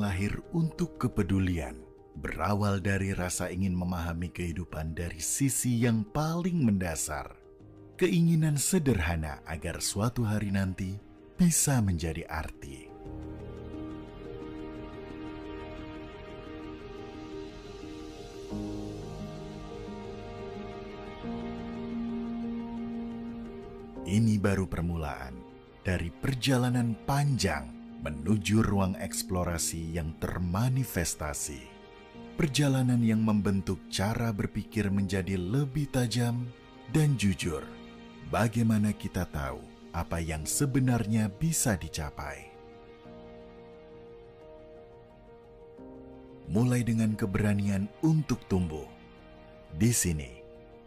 lahir untuk kepedulian, berawal dari rasa ingin memahami kehidupan dari sisi yang paling mendasar. Keinginan sederhana agar suatu hari nanti bisa menjadi arti. Ini baru permulaan dari perjalanan panjang menuju ruang eksplorasi yang termanifestasi. Perjalanan yang membentuk cara berpikir menjadi lebih tajam dan jujur. Bagaimana kita tahu apa yang sebenarnya bisa dicapai? Mulai dengan keberanian untuk tumbuh. Di sini,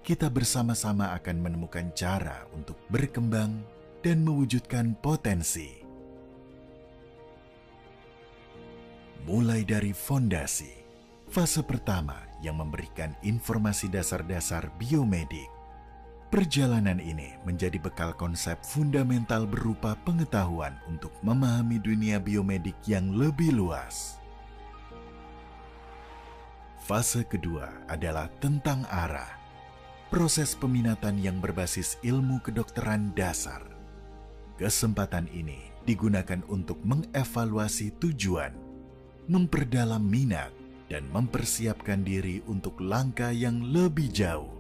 kita bersama-sama akan menemukan cara untuk berkembang dan mewujudkan potensi. Mulai dari fondasi, fase pertama yang memberikan informasi dasar-dasar biomedik. Perjalanan ini menjadi bekal konsep fundamental berupa pengetahuan untuk memahami dunia biomedik yang lebih luas. Fase kedua adalah tentang arah. Proses peminatan yang berbasis ilmu kedokteran dasar. Kesempatan ini digunakan untuk mengevaluasi tujuan, memperdalam minat, dan mempersiapkan diri untuk langkah yang lebih jauh.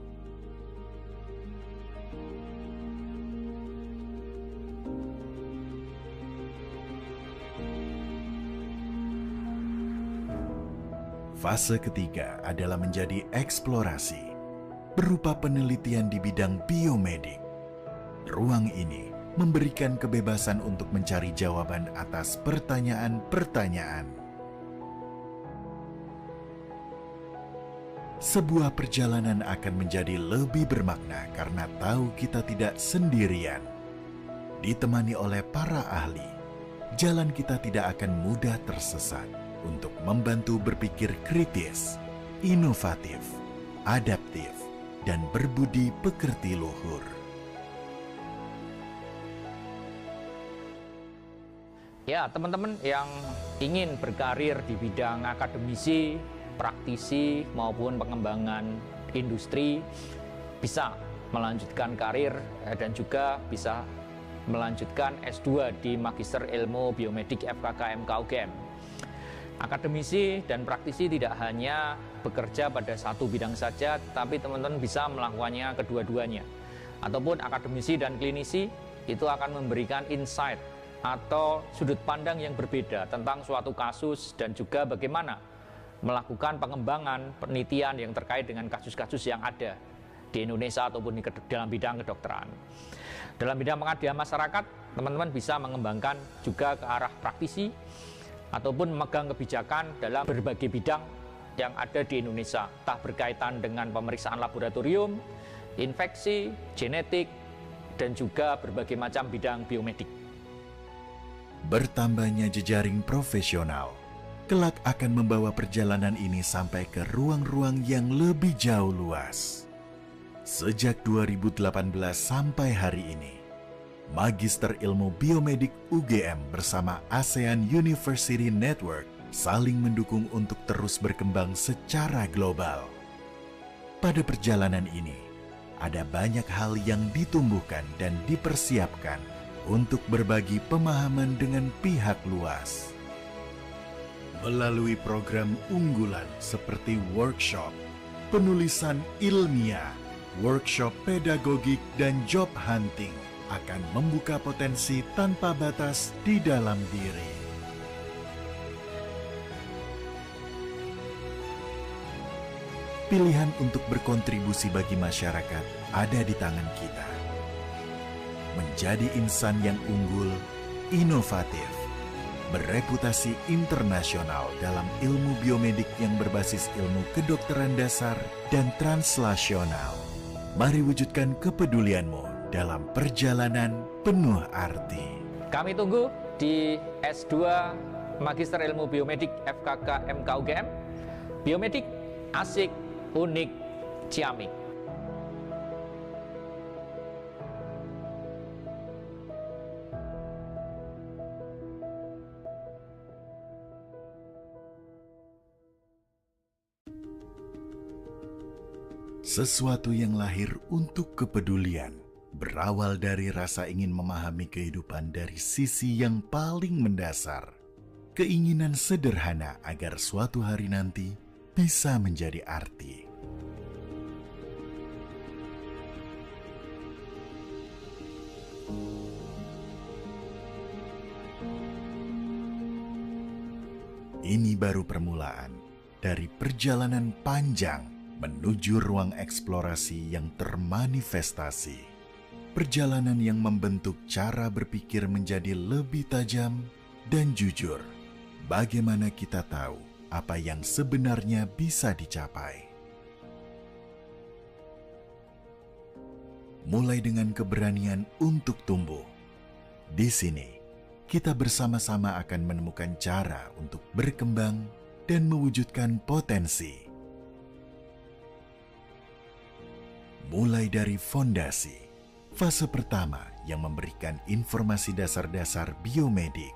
Fase ketiga adalah menjadi eksplorasi, berupa penelitian di bidang biomedik. Ruang ini memberikan kebebasan untuk mencari jawaban atas pertanyaan-pertanyaan. Sebuah perjalanan akan menjadi lebih bermakna karena tahu kita tidak sendirian. Ditemani oleh para ahli, jalan kita tidak akan mudah tersesat untuk membantu berpikir kritis, inovatif, adaptif, dan berbudi pekerti luhur. Ya, teman-teman yang ingin berkarir di bidang akademisi, praktisi, maupun pengembangan industri bisa melanjutkan karir dan juga bisa melanjutkan S2 di Magister Ilmu Biomedik FKK MKUGM. Akademisi dan praktisi tidak hanya bekerja pada satu bidang saja, tapi teman-teman bisa melakukannya kedua-duanya. Ataupun akademisi dan klinisi itu akan memberikan insight atau sudut pandang yang berbeda tentang suatu kasus dan juga bagaimana melakukan pengembangan penelitian yang terkait dengan kasus-kasus yang ada di Indonesia ataupun dalam bidang kedokteran. Dalam bidang pengabdian masyarakat, teman-teman bisa mengembangkan juga ke arah praktisi ataupun memegang kebijakan dalam berbagai bidang yang ada di Indonesia, entah berkaitan dengan pemeriksaan laboratorium, infeksi, genetik, dan juga berbagai macam bidang biomedik. Bertambahnya jejaring profesional kelak akan membawa perjalanan ini sampai ke ruang-ruang yang lebih jauh luas. Sejak 2018 sampai hari ini, Magister Ilmu Biomedik UGM bersama ASEAN University Network saling mendukung untuk terus berkembang secara global. Pada perjalanan ini, ada banyak hal yang ditumbuhkan dan dipersiapkan untuk berbagi pemahaman dengan pihak luas. Melalui program unggulan seperti workshop, penulisan ilmiah, workshop pedagogik, dan job hunting akan membuka potensi tanpa batas di dalam diri. Pilihan untuk berkontribusi bagi masyarakat ada di tangan kita. Menjadi insan yang unggul, inovatif, bereputasi internasional dalam ilmu biomedik yang berbasis ilmu kedokteran dasar dan translasional. Mari wujudkan kepedulianmu dalam perjalanan penuh arti. Kami tunggu di S2 Magister Ilmu Biomedik FKK MKUGM. Biomedik asik, unik, ciamik. Sesuatu yang lahir untuk kepedulian, berawal dari rasa ingin memahami kehidupan dari sisi yang paling mendasar. Keinginan sederhana agar suatu hari nanti bisa menjadi arti. Ini baru permulaan dari perjalanan panjang menuju ruang eksplorasi yang termanifestasi. Perjalanan yang membentuk cara berpikir menjadi lebih tajam dan jujur. Bagaimana kita tahu apa yang sebenarnya bisa dicapai? Mulai dengan keberanian untuk tumbuh. Di sini, kita bersama-sama akan menemukan cara untuk berkembang dan mewujudkan potensi. Mulai dari fondasi, fase pertama yang memberikan informasi dasar-dasar biomedik.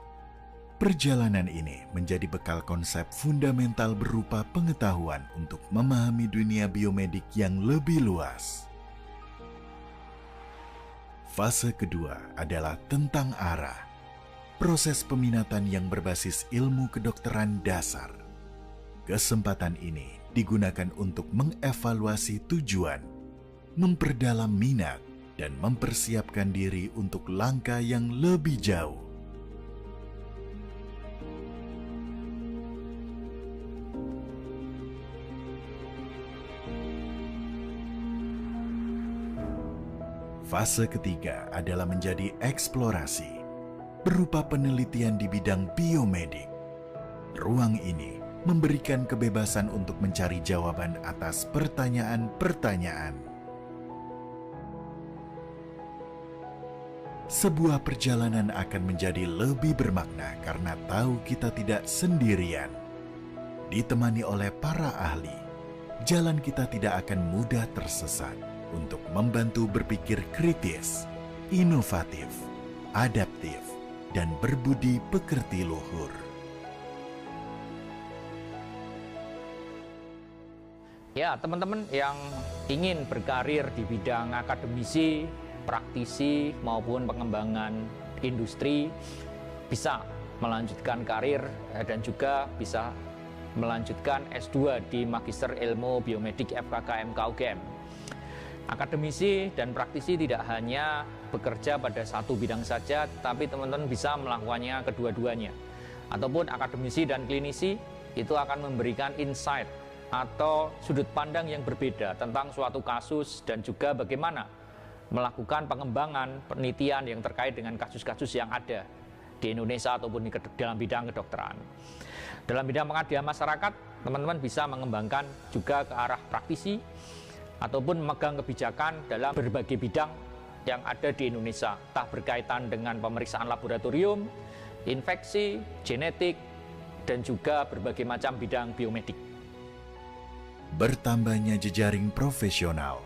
Perjalanan ini menjadi bekal konsep fundamental berupa pengetahuan untuk memahami dunia biomedik yang lebih luas. Fase kedua adalah tentang arah. Proses peminatan yang berbasis ilmu kedokteran dasar. Kesempatan ini digunakan untuk mengevaluasi tujuan, memperdalam minat, dan mempersiapkan diri untuk langkah yang lebih jauh. Fase ketiga adalah menjadi eksplorasi, berupa penelitian di bidang biomedik. Ruang ini memberikan kebebasan untuk mencari jawaban atas pertanyaan-pertanyaan. Sebuah perjalanan akan menjadi lebih bermakna karena tahu kita tidak sendirian. Ditemani oleh para ahli, jalan kita tidak akan mudah tersesat untuk membantu berpikir kritis, inovatif, adaptif, dan berbudi pekerti luhur. Ya, teman-teman yang ingin berkarir di bidang akademisi, praktisi, maupun pengembangan industri, bisa melanjutkan karir dan juga bisa melanjutkan S2 di Magister Ilmu Biomedik FKKM KUGM. Akademisi dan praktisi tidak hanya bekerja pada satu bidang saja, tapi teman-teman bisa melakukannya kedua-duanya. Ataupun akademisi dan klinisi itu akan memberikan insight atau sudut pandang yang berbeda tentang suatu kasus dan juga bagaimana melakukan pengembangan penelitian yang terkait dengan kasus-kasus yang ada di Indonesia ataupun dalam bidang kedokteran. Dalam bidang pengabdian masyarakat, teman-teman bisa mengembangkan juga ke arah praktisi ataupun memegang kebijakan dalam berbagai bidang yang ada di Indonesia, entah berkaitan dengan pemeriksaan laboratorium, infeksi, genetik, dan juga berbagai macam bidang biomedik. Bertambahnya jejaring profesional,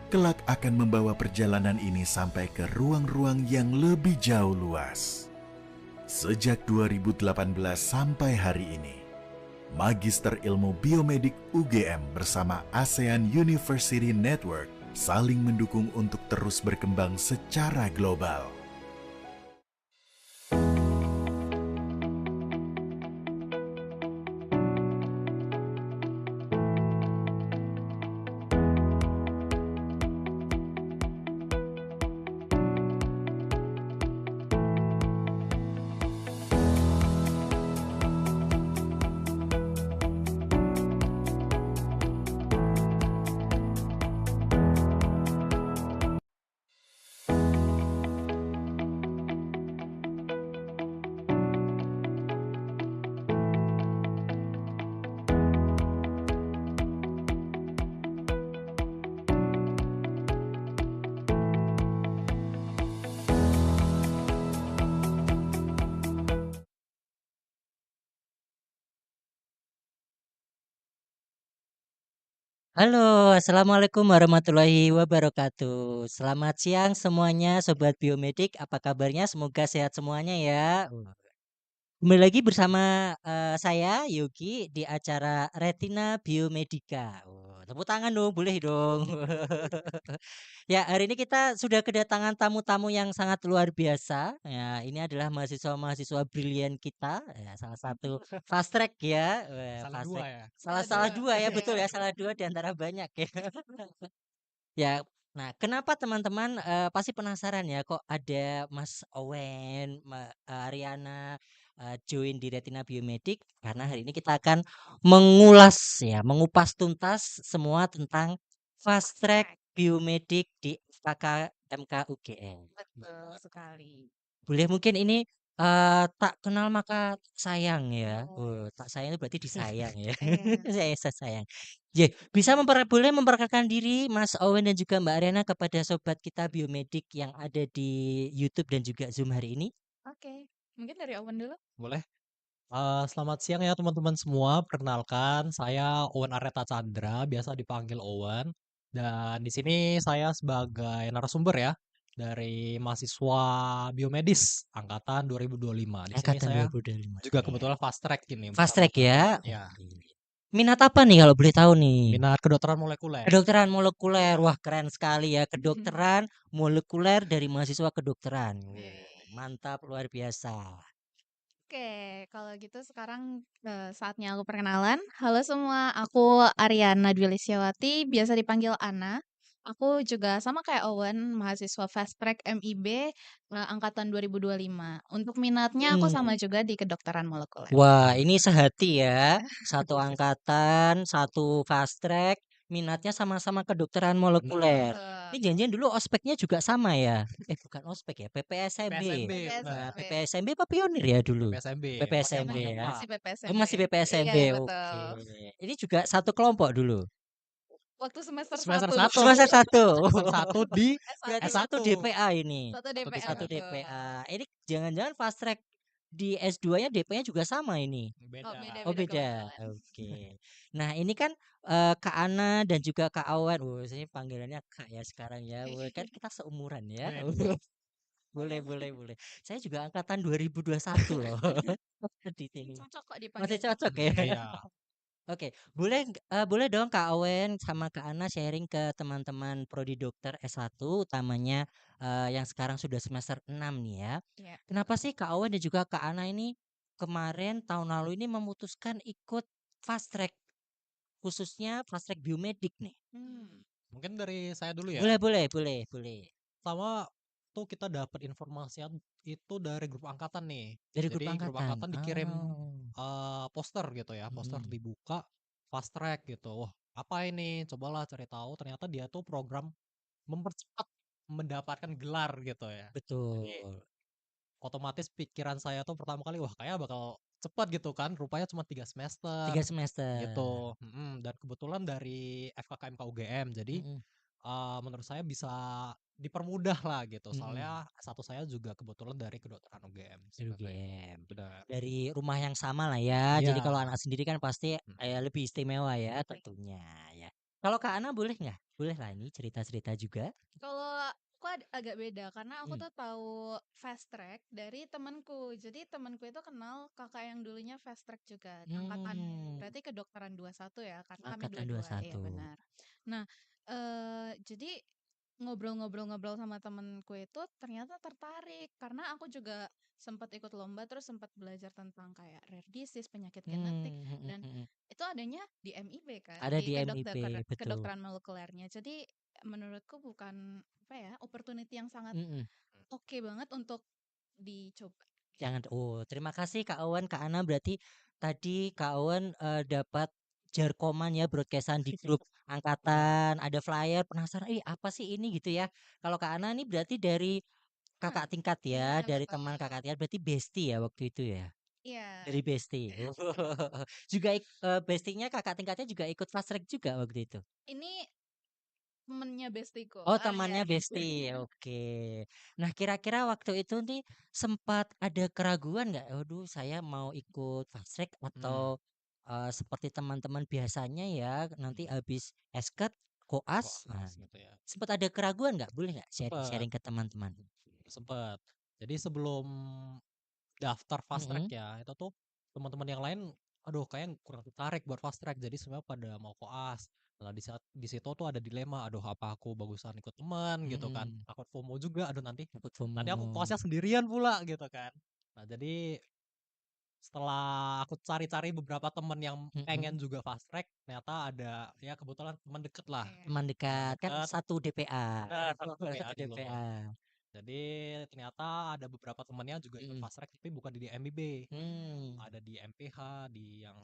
kelak akan membawa perjalanan ini sampai ke ruang-ruang yang lebih jauh luas. Sejak 2018 sampai hari ini, Magister Ilmu Biomedik UGM bersama ASEAN University Network saling mendukung untuk terus berkembang secara global. Halo, assalamualaikum warahmatullahi wabarakatuh. Selamat siang semuanya, sobat biomedik. Apa kabarnya? Semoga sehat semuanya ya. Kembali lagi bersama saya Yogi di acara Retina Biomedika. Tepuk tangan dong, boleh dong. Ya, hari ini kita sudah kedatangan tamu-tamu yang sangat luar biasa. Ya, ini adalah mahasiswa-mahasiswa brilian kita, ya, salah satu fast track ya. Wah, Salah fast dua track. ya? Salah Salah salah dua. dua ya, betul ya, salah dua di antara banyak ya. Ya, nah kenapa teman-teman pasti penasaran ya kok ada Mas Owen, Ariana join di Retina Biomedik karena hari ini kita akan mengulas ya, mengupas tuntas semua tentang fast track biomedik di FKK UGM. Betul sekali. Boleh mungkin ini tak kenal maka sayang ya. Tak sayang itu berarti disayang ya. Iya. Saya sayang. Bisa boleh memperkenalkan diri Mas Owen dan juga Mbak Ariana kepada sobat kita biomedik yang ada di YouTube dan juga Zoom hari ini. Oke, mungkin dari Owen dulu. Boleh? Selamat siang ya teman-teman semua. Perkenalkan, saya Owen Areta Chandra, biasa dipanggil Owen. Dan di sini saya sebagai narasumber ya dari mahasiswa biomedis angkatan 2025. Di sini Angkatan saya 2025. juga Ya. kebetulan fast track ini Fast bersama track ya. teman-teman. Ya, Minat apa nih kalau boleh tahu nih? minat kedokteran molekuler. Kedokteran molekuler. Wah, keren sekali ya. Kedokteran molekuler dari mahasiswa kedokteran. Mantap, luar biasa. Oke, kalau gitu sekarang saatnya aku perkenalan. Halo semua, aku Ariana Dwi Lisyawati, biasa dipanggil Ana. Aku juga sama kayak Owen, mahasiswa Fast Track MIB angkatan 2025. Untuk minatnya aku sama juga di kedokteran molekuler. Wah, ini sehati ya. Satu angkatan, satu fast track, minatnya sama-sama kedokteran molekuler. Ini janjian dulu ospeknya juga sama ya? Bukan ospek ya, PPSMB. PSMB, Nah, benar. PPSMB apa pionir ya dulu? PPSMB, PPSMB masih ya. Masih PPSMB. Oh, masih PPSMB. Iya, Oke. betul. Ini juga satu kelompok dulu. Waktu semester Semester 1. satu. Semester 1. Semester 1 di Berarti S1. satu DPA ini. Satu DPA. Satu betul. DPA. Ini jangan-jangan fast track di S2-nya DP-nya juga sama ini. beda. Oh beda. kebetulan. Oke. Nah ini kan Kak Ana dan juga Kak Awan. Saya panggilannya Kak ya sekarang ya. Kan kita seumuran ya. Boleh. Saya juga angkatan 2021 loh. Di sini. Cocok kok Masih dipanggil. cocok ya. Iya. Oke, boleh dong Kak Awen sama Kak Ana sharing ke teman-teman prodi dokter S1 utamanya yang sekarang sudah semester 6 nih ya. Iya. Kenapa sih Kak Awen dan juga Kak Ana ini kemarin tahun lalu ini memutuskan ikut fast track khususnya fast track biomedik nih? Mungkin dari saya dulu ya. Boleh. Pertama tuh kita dapat informasi itu dari grup angkatan nih. Dari Jadi grup angkatan dikirim poster gitu ya, poster dibuka fast track gitu. Wah, apa ini? Cobalah cari tahu. Ternyata dia tuh program mempercepat mendapatkan gelar gitu ya. Betul. Jadi, otomatis pikiran saya tuh pertama kali wah kayak bakal cepat gitu kan. Rupanya cuma 3 semester. 3 semester. Gitu. Dan kebetulan dari FKKMK UGM. Jadi menurut saya bisa dipermudah lah gitu. Soalnya satu saya juga kebetulan dari kedokteran UGM. UGM. Benar. Dari rumah yang sama lah ya. Jadi Iya. kalau anak sendiri kan pasti lebih istimewa ya tentunya ya. Kalau Kak Ana boleh nggak? Boleh lah ini cerita-cerita juga. Kalau aku agak beda karena aku tuh tahu fast track dari temanku. Jadi temanku itu kenal kakak yang dulunya fast track juga. Angkatan berarti kedokteran 21 ya karena kami Angkatan dua-dua. 21. Iya benar. Nah, jadi ngobrol-ngobrol sama temanku itu ternyata tertarik karena aku juga sempat ikut lomba terus sempat belajar tentang kayak rare disease, penyakit genetik dan itu adanya di MIB kan, Ada di MIB, betul. kedokteran molekulernya. Jadi menurutku bukan apa ya, opportunity yang sangat oke banget untuk dicoba. Terima kasih Kak Owen, Kak Ana berarti tadi Kak Owen dapat jarkoman ya broadcastan di grup angkatan, ada flyer, penasaran apa sih ini gitu ya. Kalau Kak Ana ini berarti dari kakak tingkat ya, Iya, dari betul. teman kakak tingkat berarti bestie ya waktu itu ya. Iya. Dari bestie. Juga bestinya kakak tingkatnya juga ikut fast track juga waktu itu. Ini temennya bestiku. Oh, temannya bestie. Oke. Nah, kira-kira waktu itu nih sempat ada keraguan nggak? Aduh, saya mau ikut fast track atau seperti teman-teman biasanya ya nanti habis esket koas. Nah, gitu ya. sempat ada keraguan nggak? Boleh nggak Sempet. sharing ke teman-teman? Sempet. Jadi sebelum daftar fast track ya, itu tuh teman-teman yang lain aduh kayaknya kurang tertarik buat fast track, jadi semua pada mau koas. Nah di situ tuh ada dilema, aduh apa aku bagusan ikut teman gitu kan, Mhm, takut FOMO juga, aduh nanti takut nanti aku FOMO. koasnya sendirian pula gitu kan. Nah jadi setelah aku cari-cari beberapa temen yang pengen Mhm, juga fast track, ternyata ada ya kebetulan teman deket lah, Oke. teman teman dekat, kan deket. satu DPA. Nah, satu Satu TPA dulu. DPA. Jadi ternyata ada beberapa temennya juga ikut Mhm, fast track tapi bukan di MIB. mmm, Ada di MPH, di yang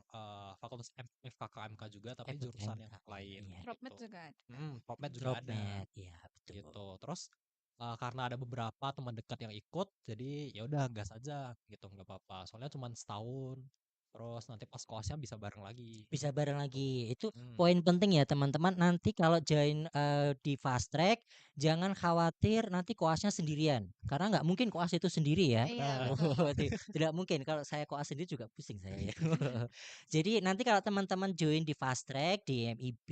Fakultas FKKMK juga tapi jurusan yang FKKMK, lain iya. Propmed gitu. juga ada. Propmed juga ada Dropmed, iya betul. gitu. Terus karena ada beberapa teman dekat yang ikut, jadi ya udah gas aja gitu, nggak apa-apa. Soalnya cuma setahun. Terus nanti pas koasnya bisa bareng lagi Bisa bareng gitu. lagi. Itu Hmm. poin penting ya teman-teman. Nanti kalau join di fast track, jangan khawatir nanti koasnya sendirian. Karena nggak mungkin koas itu sendiri ya. Iya, Nah, betul. Tidak mungkin. Kalau saya koas sendiri juga pusing saya ya. Jadi nanti kalau teman-teman join di fast track di MIB,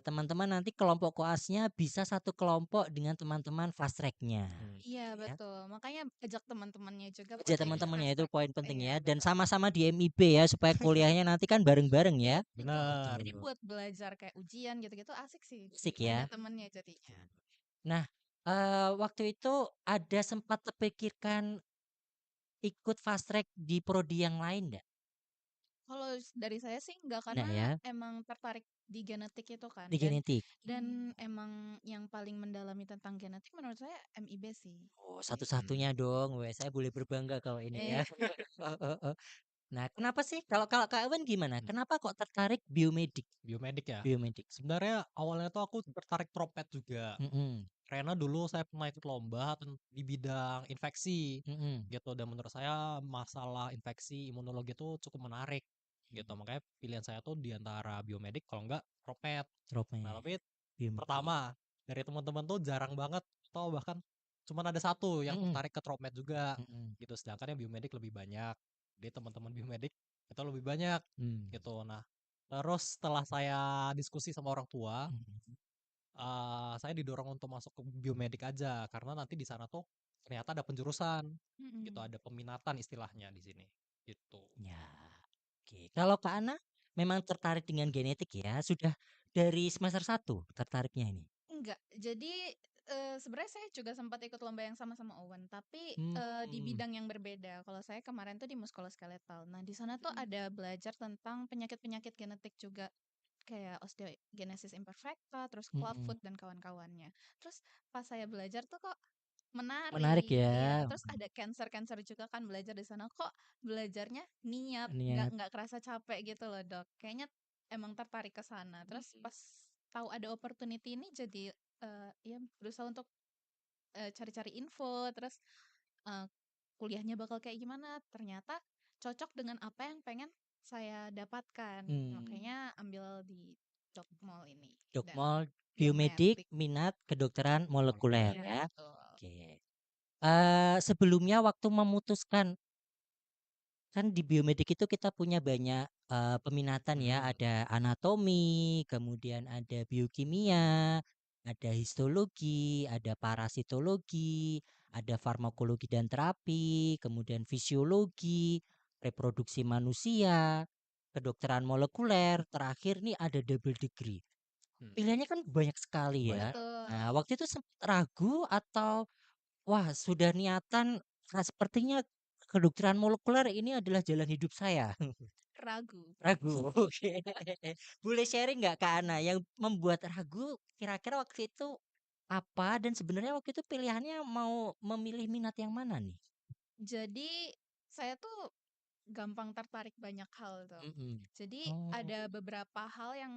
teman-teman nanti kelompok koasnya bisa satu kelompok dengan teman-teman fast tracknya. hmm, Iya, Ya. betul. Makanya ajak teman-temannya juga Aja buat ikut iya, teman-temannya fast itu track. poin penting Iya, ya. Dan betul. sama-sama di MIB ya supaya kuliahnya nanti kan bareng-bareng ya. Betul. benar. Jadi buat belajar kayak ujian gitu-gitu asik sih. Asik Ada ya. temennya jadinya. Nah, waktu itu ada sempat terpikirkan ikut fast track di prodi yang lain nggak? Kalau dari saya sih enggak, Nah karena ya, emang tertarik di genetik itu kan. di Dan genetik. emang yang paling mendalami tentang genetik menurut saya MIB sih. Oh, Gitu. Hmm. satu-satunya dong. Weh, saya boleh berbangga kalau ini ya. Eh, Heeh, heeh. Nah, kenapa sih kalau kalau Kak Ewan gimana? Hmm. Kenapa kok tertarik biomedik? Biomedik ya. Biomedik. Sebenarnya awalnya tuh aku tertarik propet juga. Mm-mm, Karena dulu saya pernah ikut lomba di bidang infeksi mm-mm. gitu, dan menurut saya masalah infeksi imunologi itu cukup menarik gitu. Makanya pilihan saya tuh di antara biomedik kalau enggak propet. Nah, Dropmed, tapi biomedik. pertama dari teman-teman tuh jarang banget atau bahkan cuman ada satu yang Mm-mm, tertarik ke propet juga mm-mm, gitu. Sedangkan yang biomedik lebih banyak. Jadi teman-teman biomedik itu lebih banyak mm. gitu. Nah, terus setelah saya diskusi sama orang tua, Mm. saya didorong untuk masuk ke biomedik aja karena nanti di sana tuh ternyata ada penjurusan gitu, mm-mm. ada peminatan istilahnya di sini gitu. Ya, oke. Kalau Kak Ana memang tertarik dengan genetik ya, sudah dari semester satu tertariknya ini. Enggak. Jadi sebenarnya saya juga sempat ikut lomba yang sama Owen, tapi di Hmm. bidang yang berbeda. Kalau saya kemarin tuh di muskuloskeletal. Nah, di sana tuh ada belajar tentang penyakit-penyakit genetik juga. Kayak osteogenesis imperfecta, terus Mm-mm. clubfoot dan kawan-kawannya. Terus pas saya belajar tuh kok Menarik menarik, iya. ya. Terus ada cancer-cancer juga kan belajar di sana. Kok belajarnya niat, Niat. nggak kerasa capek gitu loh, Dok. Kayaknya emang tertarik ke sana. Terus pas tahu ada opportunity ini jadi ya berusaha untuk cari-cari info, terus eh, kuliahnya bakal kayak gimana. Ternyata cocok dengan apa yang pengen saya dapatkan. Hmm. Makanya ambil di Dokmol ini dan Dokmol biomedik biomedik. minat kedokteran molekuler Molekuler. Iya, ya. betul. Oke. Sebelumnya waktu memutuskan kan di biomedik itu kita punya banyak peminatan ya, Hmm. ada anatomi, kemudian ada biokimia, ada histologi, ada parasitologi, ada farmakologi dan terapi, kemudian fisiologi, reproduksi manusia, kedokteran molekuler, terakhir nih ada double degree. Hmm. Pilihannya kan banyak sekali Banyak. ya. Betul. Nah, waktu itu sempat ragu atau wah, sudah niatan, sepertinya kedokteran molekuler ini adalah jalan hidup saya. Ragu. Ragu, oke. Boleh sharing nggak Kak Ana yang membuat ragu kira-kira waktu itu apa dan sebenarnya waktu itu pilihannya mau memilih minat yang mana nih? Jadi saya tuh gampang tertarik banyak hal tuh. Mhm. Jadi Oh, ada beberapa hal yang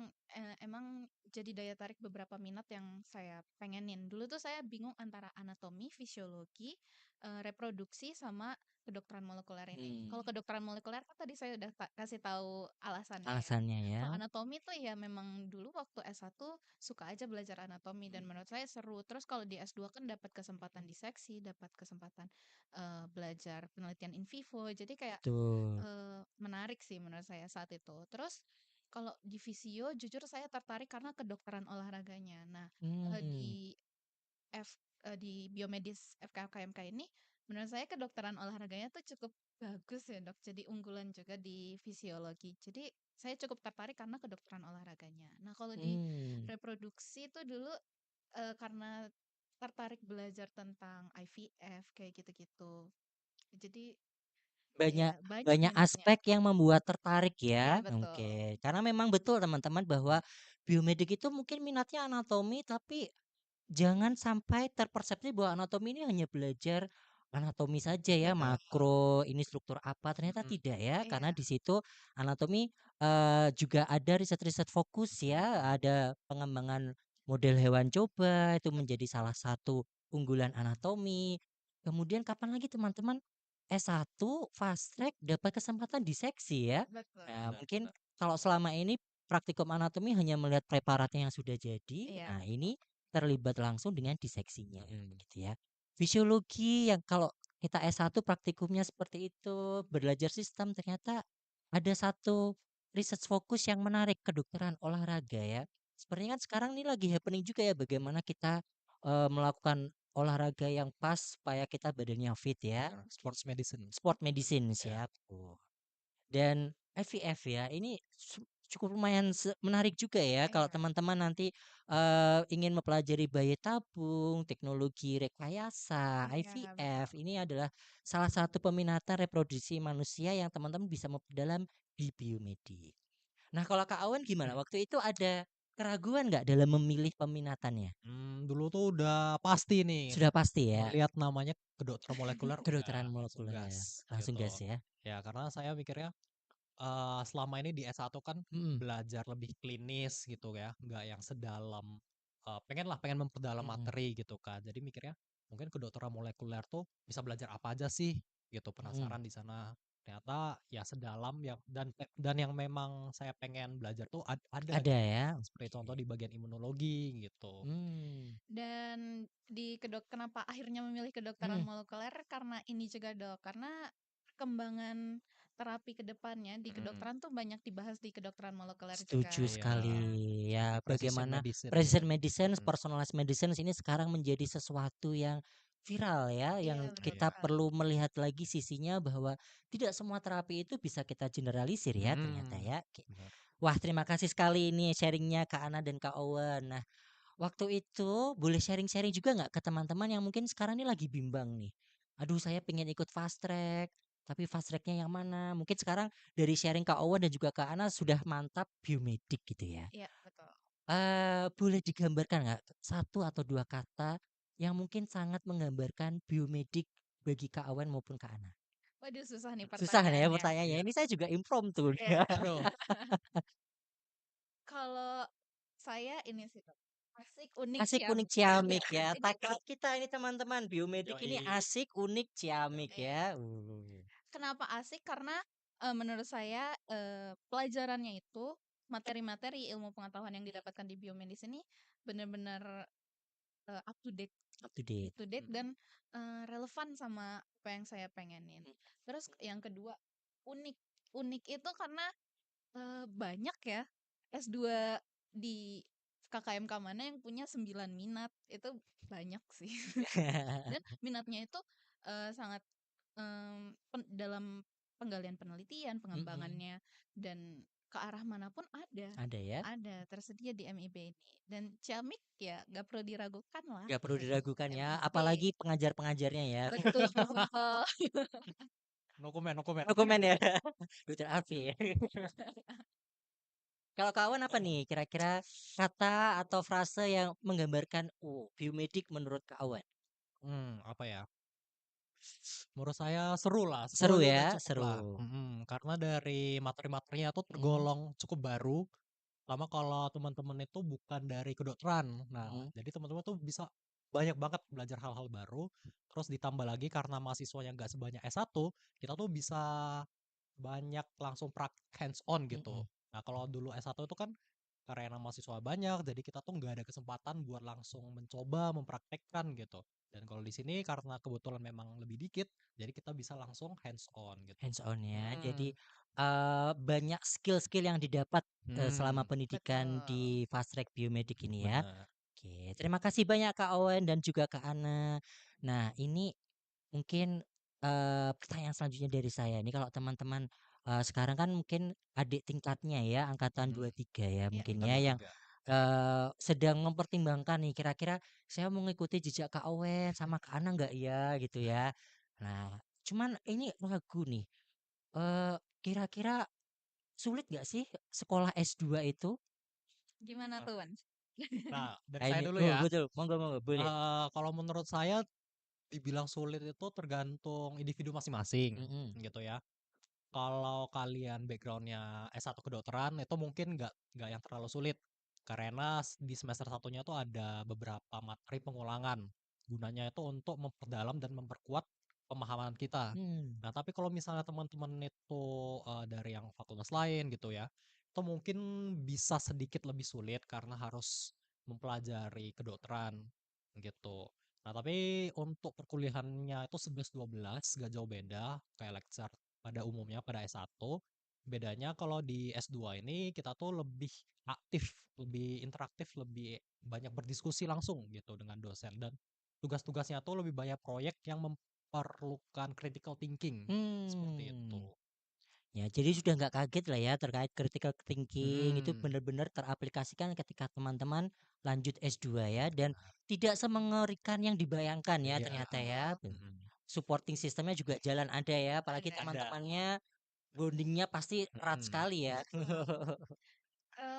emang jadi daya tarik beberapa minat yang saya pengenin. Dulu tuh saya bingung antara anatomi, fisiologi, reproduksi sama kedokteran molekuler ini. hmm, Kalau kedokteran molekuler kan tadi saya udah kasih tahu alasannya ya. alasannya ya. Kalau anatomi tuh ya memang dulu waktu S1 suka aja belajar anatomi dan menurut saya seru. Terus kalau di S2 kan dapat kesempatan diseksi, dapat kesempatan belajar penelitian in vivo. Jadi kayak Betul. menarik sih menurut saya saat itu. Terus kalau di Visio jujur saya tertarik karena kedokteran olahraganya. Nah, Hmm, di biomedis FKKMK ini menurut saya kedokteran olahraganya tuh cukup Bagus ya dok, jadi unggulan juga di fisiologi. Jadi saya cukup tertarik karena kedokteran olahraganya. Nah kalau di Hmm, reproduksi itu dulu karena tertarik belajar tentang IVF kayak gitu-gitu. Jadi banyak ya banyak banyak minatnya. aspek yang membuat tertarik Iya ya. betul. Oke, karena memang betul teman-teman bahwa biomedik itu mungkin minatnya anatomi, tapi jangan sampai terpersepsi bahwa anatomi ini hanya belajar anatomi saja ya, Betul. makro, ini struktur apa, ternyata Mm-mm. tidak ya, karena Iya, di situ anatomi juga ada riset-riset fokus ya, ada pengembangan model hewan coba, itu menjadi salah satu unggulan anatomi. Kemudian kapan lagi teman-teman S1 fast track dapat kesempatan diseksi ya. betul. Nah, Benar, mungkin benar. kalau selama ini praktikum anatomi hanya melihat preparatnya yang sudah jadi, Iya, nah ini terlibat langsung dengan diseksinya Mm-mm. gitu ya. Fisiologi yang kalau kita S1 praktikumnya seperti itu, belajar sistem, ternyata ada satu research fokus yang menarik, kedokteran olahraga ya. Sepertinya kan sekarang ini lagi happening juga ya bagaimana kita melakukan olahraga yang pas supaya kita badannya fit ya. Benar. Sports medicine. Sport medicine Ya. siap. Dan IVF ya, ini cukup lumayan menarik juga ya kalau iya, teman-teman nanti ingin mempelajari bayi tabung, teknologi rekayasa, iya betul. IVF. Ini adalah salah satu peminatan reproduksi manusia yang teman-teman bisa memperdalam di biomedik. Nah, kalau Kak Awan gimana? Waktu itu ada keraguan nggak dalam memilih peminatannya? Dulu tuh udah pasti nih Sudah pasti ya, ngelihat namanya kedokteran molekuler udah kedokteran langsung molekuler. gas Langsung gitu. gas ya. Ya karena saya mikirnya selama ini di S1 kan Mm-mm, belajar lebih klinis gitu ya, nggak yang sedalam pengen memperdalam mm-mm, materi gitu kan. Jadi mikirnya mungkin kedokteran molekuler tuh bisa belajar apa aja sih gitu, mm-mm. penasaran di sana. Ternyata ya sedalam yang dan yang memang saya pengen belajar tuh ada Ada gitu. ya. Seperti contoh Oke. di bagian imunologi gitu. Hmm. Dan kenapa akhirnya memilih kedokteran Mm-mm. molekuler karena ini juga dok, karena perkembangan terapi ke depannya di Mm-mm. kedokteran tuh banyak dibahas di kedokteran molekuler Setuju juga. sekali Iya, ya, precision bagaimana medicine precision kan. medicine, Mm-mm. personalized medicine ini sekarang menjadi sesuatu yang viral ya, Iya yang betul kita Iya. sekali. perlu melihat lagi sisinya bahwa tidak semua terapi itu bisa kita generalisir ya ternyata Mm-mm. ya. Oke. Benar. Wah, terima kasih sekali ini sharingnya Kak Ana dan Kak Owen. Nah, waktu itu boleh sharing-sharing juga nggak ke teman-teman yang mungkin sekarang ini lagi bimbang nih. Aduh, saya pengen ikut fast track, tapi fast tracknya yang mana? Mungkin sekarang dari sharing Kak Owen dan juga Kak Ana sudah mantap biomedik gitu ya. Iya betul. Boleh digambarkan nggak satu atau dua kata yang mungkin sangat menggambarkan biomedik bagi Kak Owen maupun Kak Ana? Waduh susah nih Susah nih ya pertanyaannya. pertanyaannya. Iya. Ini saya juga impromptu. Iya. Aduh. Kalau saya ini sih dok, asik unik Asik unik ciamik. ciamik ya. Ini Tagline kita ini teman-teman, biomedik ini Yoi. asik unik ciamik iya. ya. Kenapa asik? Karena menurut saya pelajarannya itu materi-materi ilmu pengetahuan yang didapatkan di biomedis ini benar-benar up to date, Up to date. dan Mm-mm. relevan sama apa yang saya pengenin. Terus yang kedua unik, unik itu karena banyak ya S2 di KKMK mana yang punya 9 minat itu banyak sih. Dan minatnya itu sangat dalam penggalian penelitian, Mm-mm. pengembangannya, dan ke arah manapun Ada ya. ada tersedia di MIB ini. Dan Ciamik ya nggak perlu diragukan lah, Gak perlu diragukan ya. MIB. Apalagi pengajar-pengajarnya ya. Betul. No comment, no comment. Dokumen ya. Dokter Alfi. Kalau kawan apa nih kira-kira kata atau frase yang menggambarkan biomedik menurut kawan? Apa ya? Menurut saya seru lah, 10 Seru aja udah ya, cukup lah. seru. Karena dari materi-materinya tuh Mm, tergolong cukup baru. Lama kalau teman-teman itu bukan dari kedokteran. Nah, mm, jadi teman-teman tuh bisa banyak banget belajar hal-hal baru. Terus ditambah lagi karena mahasiswanya nggak sebanyak S1, kita tuh bisa banyak langsung hands on gitu. mm. Nah, kalau dulu S1 itu kan karena mahasiswa banyak, jadi kita tuh nggak ada kesempatan buat langsung mencoba mempraktekkan gitu. Dan kalau di sini karena kebetulan memang lebih dikit, jadi kita bisa langsung hands on gitu. Hands on ya. Jadi Hmm, banyak skill-skill yang didapat selama hmm, pendidikan Betul. di fast track biomedik ini ya. bener. Oke, terima kasih banyak Kak Owen dan juga Kak Ana. Nah, ini mungkin pertanyaan selanjutnya dari saya nih, kalau teman-teman sekarang kan mungkin adik tingkatnya ya, angkatan 23 ya, Iya. mungkin Angkatan ya, yang 23. sedang mempertimbangkan nih, kira-kira saya mau ngikuti jejak Kak Owen sama Kak Ana nggak ya, gitu ya. Nah, cuman ini ragu nih, kira-kira sulit nggak sih sekolah S2 itu? Gimana Nah, tuh, Wan? nah, dari Nah saya ini, dulu oh ya. betul, monggo monggo, boleh. Kalau menurut saya dibilang sulit itu tergantung individu masing-masing Mm-mm. gitu ya. Kalau kalian backgroundnya S1 kedokteran itu mungkin nggak yang terlalu sulit karena di semester satunya tuh ada beberapa materi pengulangan. Gunanya itu untuk memperdalam dan memperkuat pemahaman kita. Hmm. Nah, tapi kalau misalnya teman-teman itu dari yang fakultas lain gitu ya, itu mungkin bisa sedikit lebih sulit karena harus mempelajari kedokteran gitu. Nah, tapi untuk perkuliahannya itu 11-12 gak jauh beda kayak lecture pada umumnya pada S1. Bedanya kalau di S2 ini kita tuh lebih aktif, lebih interaktif, lebih banyak berdiskusi langsung gitu dengan dosen dan tugas-tugasnya tuh lebih banyak proyek yang memerlukan critical thinking seperti itu. Hmm. Ya, jadi sudah nggak kaget lah ya terkait critical thinking itu Mm-mm. benar-benar teraplikasikan ketika teman-teman lanjut S2 ya, dan tidak semengerikan yang dibayangkan ya Iya. ternyata ya. Betul. Mm-mm. Supporting sistemnya juga jalan ada ya, apalagi Ada. Ada. teman-temannya bondingnya pasti erat Mm-mm. sekali ya.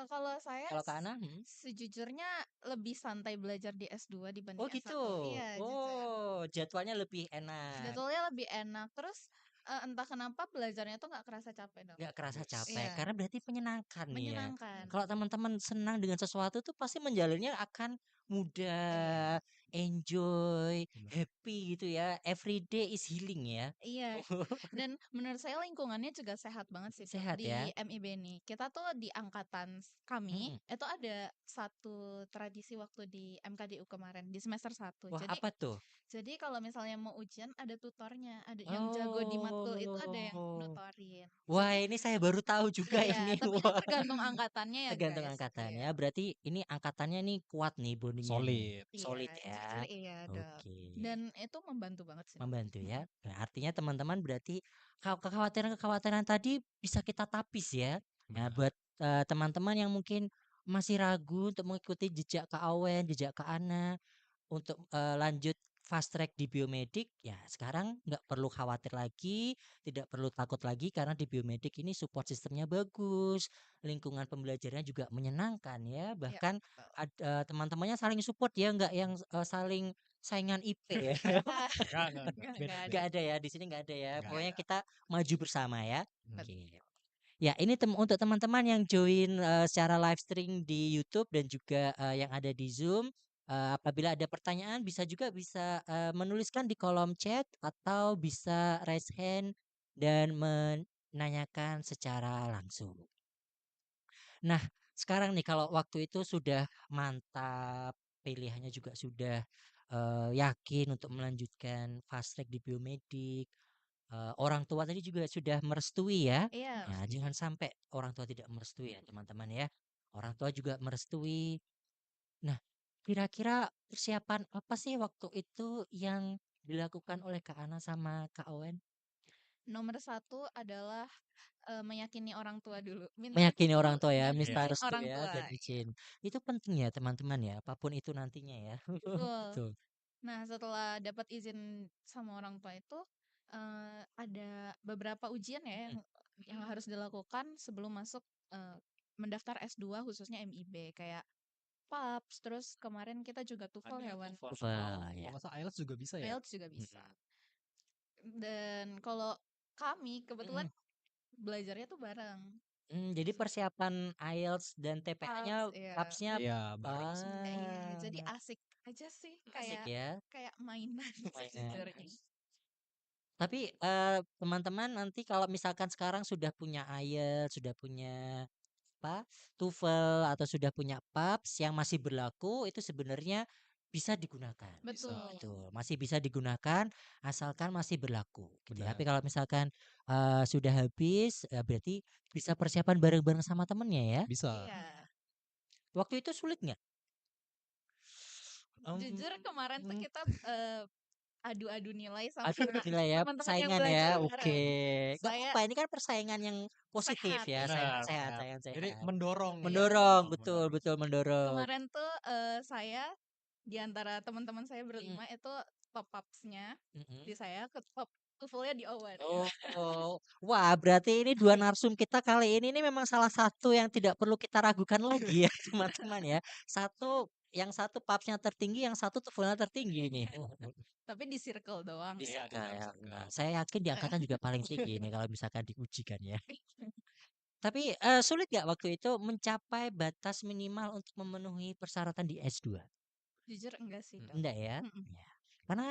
Kalau saya Kalau Kak Ana, sejujurnya lebih santai belajar di S2 oh dibanding gitu. S1. Iya, jujur. Oh, jadwalnya lebih enak. Jadwalnya lebih enak. Terus entah kenapa belajarnya tuh nggak kerasa capek dong. Nggak kerasa capek Iya, karena berarti menyenangkan nih ya. menyenangkan. Kalau teman-teman senang dengan sesuatu tuh pasti menjalannya akan mudah, Iya, enjoy, Benar. happy gitu ya. Every day is healing ya. iya. Dan menurut saya lingkungannya juga sehat banget sih tuh Sehat di ya. MIB ini. Kita tuh di angkatan kami Mm-mm. itu ada satu tradisi waktu di MKDU kemarin di semester 1. Wah, Jadi apa tuh? jadi kalau misalnya mau ujian ada tutornya, ada yang jago di matkul itu ada yang Oh. nutorin. Wah, Jadi ini saya baru tahu juga iya, ini. tapi ini Wah, tergantung angkatannya ya tergantung guys. angkatannya. Iya. Berarti ini angkatannya nih kuat nih bondingnya nih. Solid. Iya, Solid jujur ya. iya dong. Oke. Dan itu membantu banget sih menurut Membantu saya. ya. Nah, artinya teman-teman berarti kekhawatiran-kekhawatiran tadi bisa kita tapis ya. Nah, Benar. buat teman-teman yang mungkin masih ragu untuk mengikuti jejak Kak Awen, jejak Kak Ana untuk lanjut fast track di biomedik, ya sekarang nggak perlu khawatir lagi, tidak perlu takut lagi karena di biomedik ini support sistemnya bagus, lingkungan pembelajarannya juga menyenangkan ya, Iya, bahkan betul. teman-temannya saling support ya, nggak yang saling saingan IP ya. Ah, Enggak. nggak Beda, ada. Nggak beda. ada ya, di sini nggak ada ya. Enggak Pokoknya ada. kita maju bersama ya. Hmm. Oke. Ya, ini untuk teman-teman yang join secara live stream di YouTube dan juga yang ada di Zoom. Apabila ada pertanyaan bisa menuliskan di kolom chat atau bisa raise hand dan menanyakan secara langsung. Nah, sekarang nih kalau waktu itu sudah mantap, pilihannya juga sudah yakin untuk melanjutkan fast track di biomedik. Orang tua tadi juga sudah merestui ya. Iya, Nah, jangan sampai orang tua tidak merestui ya teman-teman ya. Orang tua juga merestui. Nah, kira-kira persiapan apa sih waktu itu yang dilakukan oleh Kak Ana sama Kak Owen? nomor satu adalah meyakini orang tua dulu. Minta Meyakini restu orang tua ya, dan minta Iya. izin restu orang ya tua. dan Iya, izin. Itu penting ya teman-teman ya, apapun itu nantinya ya. betul. Betul. Nah, setelah dapat izin sama orang tua itu ada beberapa ujian ya Mm. yang harus dilakukan sebelum masuk mendaftar S2 khususnya MIB kayak PAPS, terus kemarin kita juga TOEFL Ada ya, Wan. Wah, Kalau ya. nggak salah IELTS juga bisa ya. IELTS juga bisa. Mm-mm. Dan kalau kami kebetulan Mm-mm. belajarnya tuh bareng. Jadi persiapan IELTS dan PAPS, TPA-nya, iya. PAPS-nya Iya, bareng semua. Iya, ah, jadi asik aja sih asik kayak ya kayak mainan mainnya. sejujurnya. Tapi teman-teman nanti kalau misalkan sekarang sudah punya IELTS, sudah punya apa, TOEFL atau sudah punya PAPS yang masih berlaku itu sebenarnya bisa digunakan. Bisa. Betul. Betul, masih bisa digunakan asalkan masih berlaku gitu ya. Tapi Benar. kalau misalkan sudah habis berarti bisa persiapan bareng-bareng sama temennya ya. Bisa. Iya. Waktu itu sulit nggak? Jujur kemarin tuh Hmm, kita adu-adu nilai sama Aduh, nilai ya, teman-teman yang persaingan ya. belajar Oke. bareng. Nggak Saya apa-apa, ini kan persaingan yang positif sehat ya, ya. Benar, sehat, sehat. sehat, Jadi sehat. mendorong nih ya, Mendorong, betul, mendorong. betul mendorong. Kemarin tuh saya di antara teman-teman saya Mm, berlima itu top ups-nya mm-mm. di saya, ke top TOEFL-nya di Owen. Oh, wah, berarti ini dua narsum kita kali ini memang salah satu yang tidak perlu kita ragukan lagi ya, teman-teman ya. Yang satu papsnya tertinggi, yang satu tuvelnya tertinggi ini. Tapi di circle doang Di ya. Iya, di circle dalam ya. circle. Nah, saya yakin di angkatan juga paling tinggi ini kalau misalkan diujikan ya. Tapi sulit nggak waktu itu mencapai batas minimal untuk memenuhi persyaratan di S2? Jujur enggak sih, Kak. Enggak ya? Mm-mm. Ya. Karena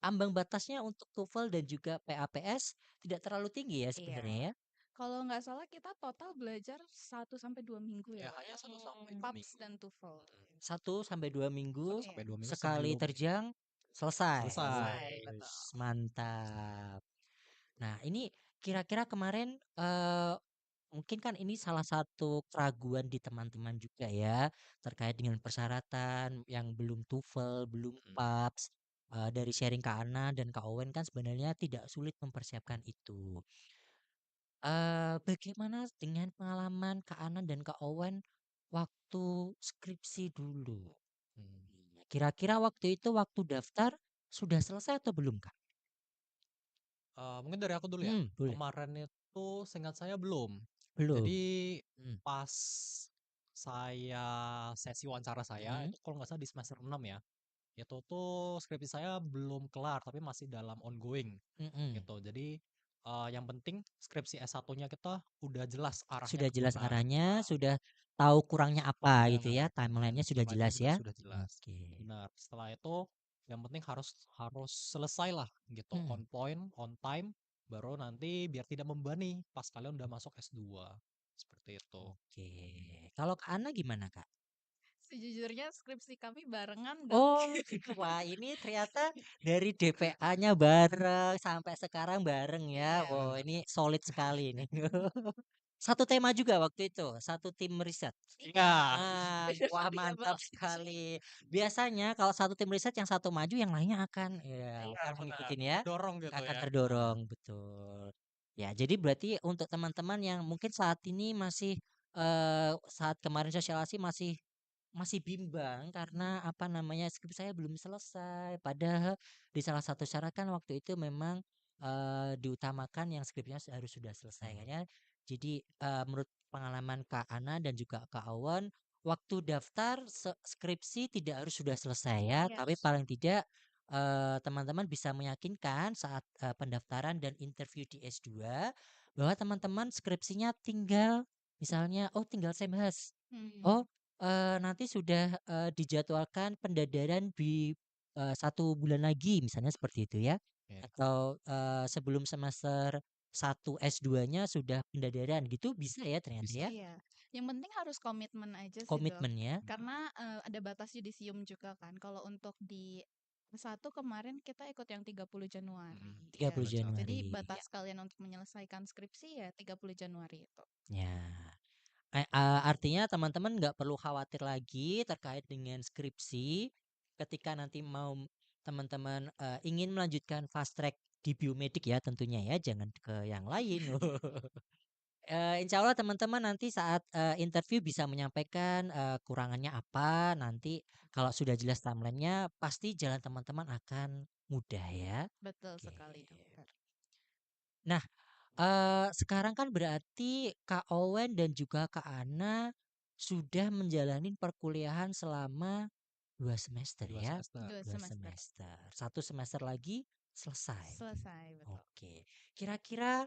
ambang batasnya untuk TOEFL dan juga PAPS tidak terlalu tinggi ya Iya. sebenarnya ya. Kalau nggak salah kita total belajar 1 sampai 2 minggu Ya ya, Kak. hanya 1 sampai 2 PAPS minggu. dan TOEFL. 1 sampai 2 minggu 1 sampai 2 minggu sekali sebelum terjang selesai. Selesai, selesai. betul. Wis, mantap. Nah, ini kira-kira kemarin mungkin kan ini salah satu keraguan di teman-teman juga ya terkait dengan persyaratan yang belum TOEFL, belum Mm. PAPS. Dari sharing Kak Ana dan Kak Owen kan sebenarnya tidak sulit mempersiapkan itu. Bagaimana dengan pengalaman Kak Ana dan Kak Owen waktu skripsi dulu? Hmm. Kira-kira waktu itu waktu daftar sudah selesai atau belum, Kak? Mungkin dari aku dulu ya. Boleh. Kemarin itu seingat saya belum. Belum. Jadi Hmm. pas saya sesi wawancara saya Mm-mm. itu kalau nggak salah di semester 6 ya. Itu tuh skripsi saya belum kelar tapi masih dalam ongoing Mm-mm. gitu. Jadi yang penting skripsi S1-nya kita udah jelas arahnya Sudah jelas kemana. arahnya, sudah tahu kurangnya apa gitu ya, Benar. timelinenya sudah Timelinenya jelas juga ya. sudah jelas. Oke. Benar. Setelah itu yang penting harus harus selesai lah gitu, Hmm. on point, on time, baru nanti biar tidak membebani pas kalian udah masuk S2. Seperti itu. Oke. Kalau Kak Ana gimana, Kak? Sejujurnya skripsi kami barengan dan Oh, wah ini ternyata dari DPA-nya bareng sampai sekarang bareng ya. iya, Wow, betul. ini solid sekali ini. Satu tema juga waktu itu, satu tim riset. Iya, Iya, bener Wah iya mantap banget. sekali. Biasanya kalau satu tim riset yang satu maju, yang lainnya akan ya benar akan benar. mengikuti ya, Dorong gitu akan ya. terdorong betul. Ya, jadi berarti untuk teman-teman yang mungkin saat ini masih saat kemarin sosialisasi masih bimbang karena apa namanya skrip saya belum selesai. Padahal di salah satu syarat kan waktu itu memang diutamakan yang skripnya harus sudah selesai kan ya. Jadi menurut pengalaman Kak Ana dan juga Kak Awan, waktu daftar skripsi tidak harus sudah selesai ya, Iya, tapi paling tidak teman-teman bisa meyakinkan saat pendaftaran dan interview di S2 bahwa teman-teman skripsinya tinggal misalnya oh tinggal saya bahas. Oh, hmm, nanti sudah dijadwalkan pendadaran di 1 bulan lagi misalnya seperti itu ya. Iya. Atau sebelum semester 1 S2-nya sudah pendadaran gitu bisa ya ternyata Bisa. ya iya. Yang penting harus komitmen aja sih, Dok. komitmennya. Karena ada batas yudisium juga kan. Kalau untuk di satu kemarin kita ikut yang 30 Januari. tiga Ya, puluh betul. Jadi Januari ya. batas kalian untuk menyelesaikan skripsi ya 30 Januari itu. Ya. Artinya teman-teman nggak perlu khawatir lagi terkait dengan skripsi ketika nanti mau teman-teman ingin melanjutkan fast track di biomedik ya tentunya ya jangan ke yang lain. Insya Allah teman-teman nanti saat interview bisa menyampaikan kurangannya apa nanti kalau sudah jelas timelinenya pasti jalan teman-teman akan mudah ya. Betul Oke. sekali, Dokter. Nah, sekarang kan berarti Kak Owen dan juga Kak Ana sudah menjalani perkuliahan selama 2 semester 2 ya. semester. 2 semester. 2 semester. 1 semester lagi selesai. Selesai, betul. Oke. Kira-kira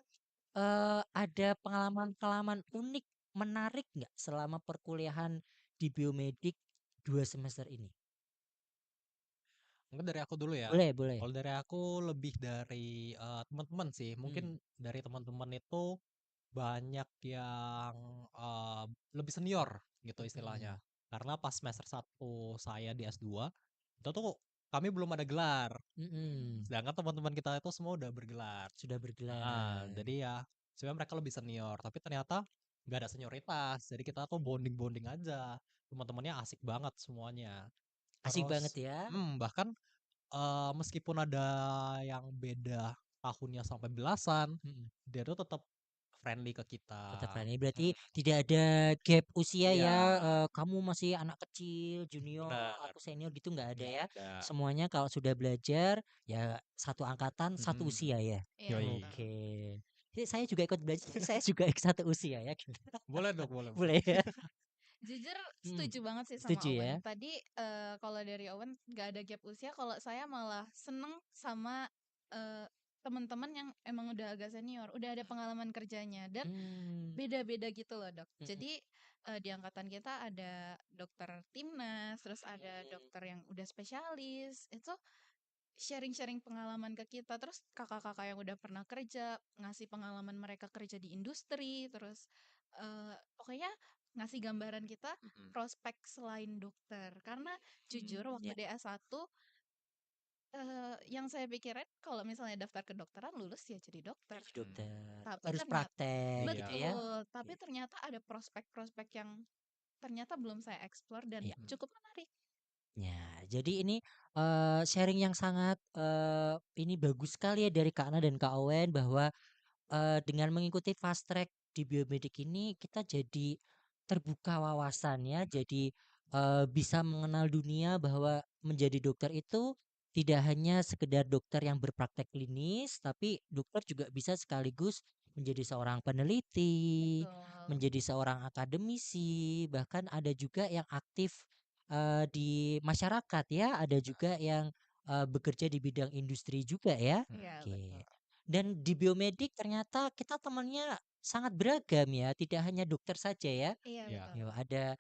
ada pengalaman-pengalaman unik, menarik nggak selama perkuliahan di biomedik 2 semester ini? Mungkin dari aku dulu ya. Boleh, boleh. Kalau dari aku lebih dari teman-teman sih. Mungkin dari teman-teman itu banyak yang lebih senior gitu istilahnya. Karena pas semester 1 saya di S2 itu tuh kami belum ada gelar. Sedangkan teman-teman kita itu semua udah bergelar. Sudah bergelar. Jadi ya sebenarnya mereka lebih senior, tapi ternyata nggak ada senioritas. Jadi kita tuh bonding-bonding aja. Teman-temannya asik banget semuanya. Asik banget Terus ya. bahkan meskipun ada yang beda tahunnya sampai belasan, Mhm. dia tuh tetap friendly ke Tetap kita. friendly berarti Mhm. tidak ada gap usia Iya, ya, kamu masih anak kecil, junior, bener, aku senior gitu nggak ada nggak ya. ada. Semuanya kalau sudah belajar ya satu angkatan, satu Mhm, usia ya. Iya, yoi. betul. Oke. Jadi saya juga ikut belajar, saya juga satu usia ya gitu. Boleh dong, boleh, boleh. Boleh ya? Jujur Mhm. setuju banget sih sama Setuju ya? Owen. Tadi kalau dari Owen nggak ada gap usia, kalau saya malah seneng sama eh, teman-teman yang emang udah agak senior, udah ada pengalaman kerjanya dan Mmm, beda-beda gitu loh dok. mhm Jadi di angkatan kita ada dokter timnas, terus ada mhm. dokter yang udah spesialis. Itu sharing-sharing pengalaman ke kita, terus kakak-kakak yang udah pernah kerja ngasih pengalaman mereka kerja di industri, terus pokoknya ngasih gambaran kita Mhm. prospek selain dokter. Karena jujur waktu Ya, di S1 yang saya pikirin kalau misalnya daftar kedokteran lulus ya jadi dokter. jadi Mhm. dokter, Tapi harus ternyata praktek gitu Iya. ya? betul, tapi Iya ternyata ada prospek-prospek yang ternyata belum saya explore dan iya. Mhm. cukup menarik. Ya, jadi ini, sharing yang sangat, ini bagus sekali ya dari Kak Ana dan Kak Owen bahwa dengan mengikuti fast track di biomedik ini kita jadi terbuka wawasannya, jadi bisa mengenal dunia bahwa menjadi dokter itu tidak hanya sekedar dokter yang berpraktek klinis, tapi dokter juga bisa sekaligus menjadi seorang peneliti, Betul. menjadi seorang akademisi, bahkan ada juga yang aktif di masyarakat ya, ada juga yang bekerja di bidang industri juga ya. Mhm. Iya, betul. Oke. Dan di biomedik ternyata kita temannya sangat beragam ya, tidak hanya dokter saja ya. Iya, Iya. betul. Yo, ada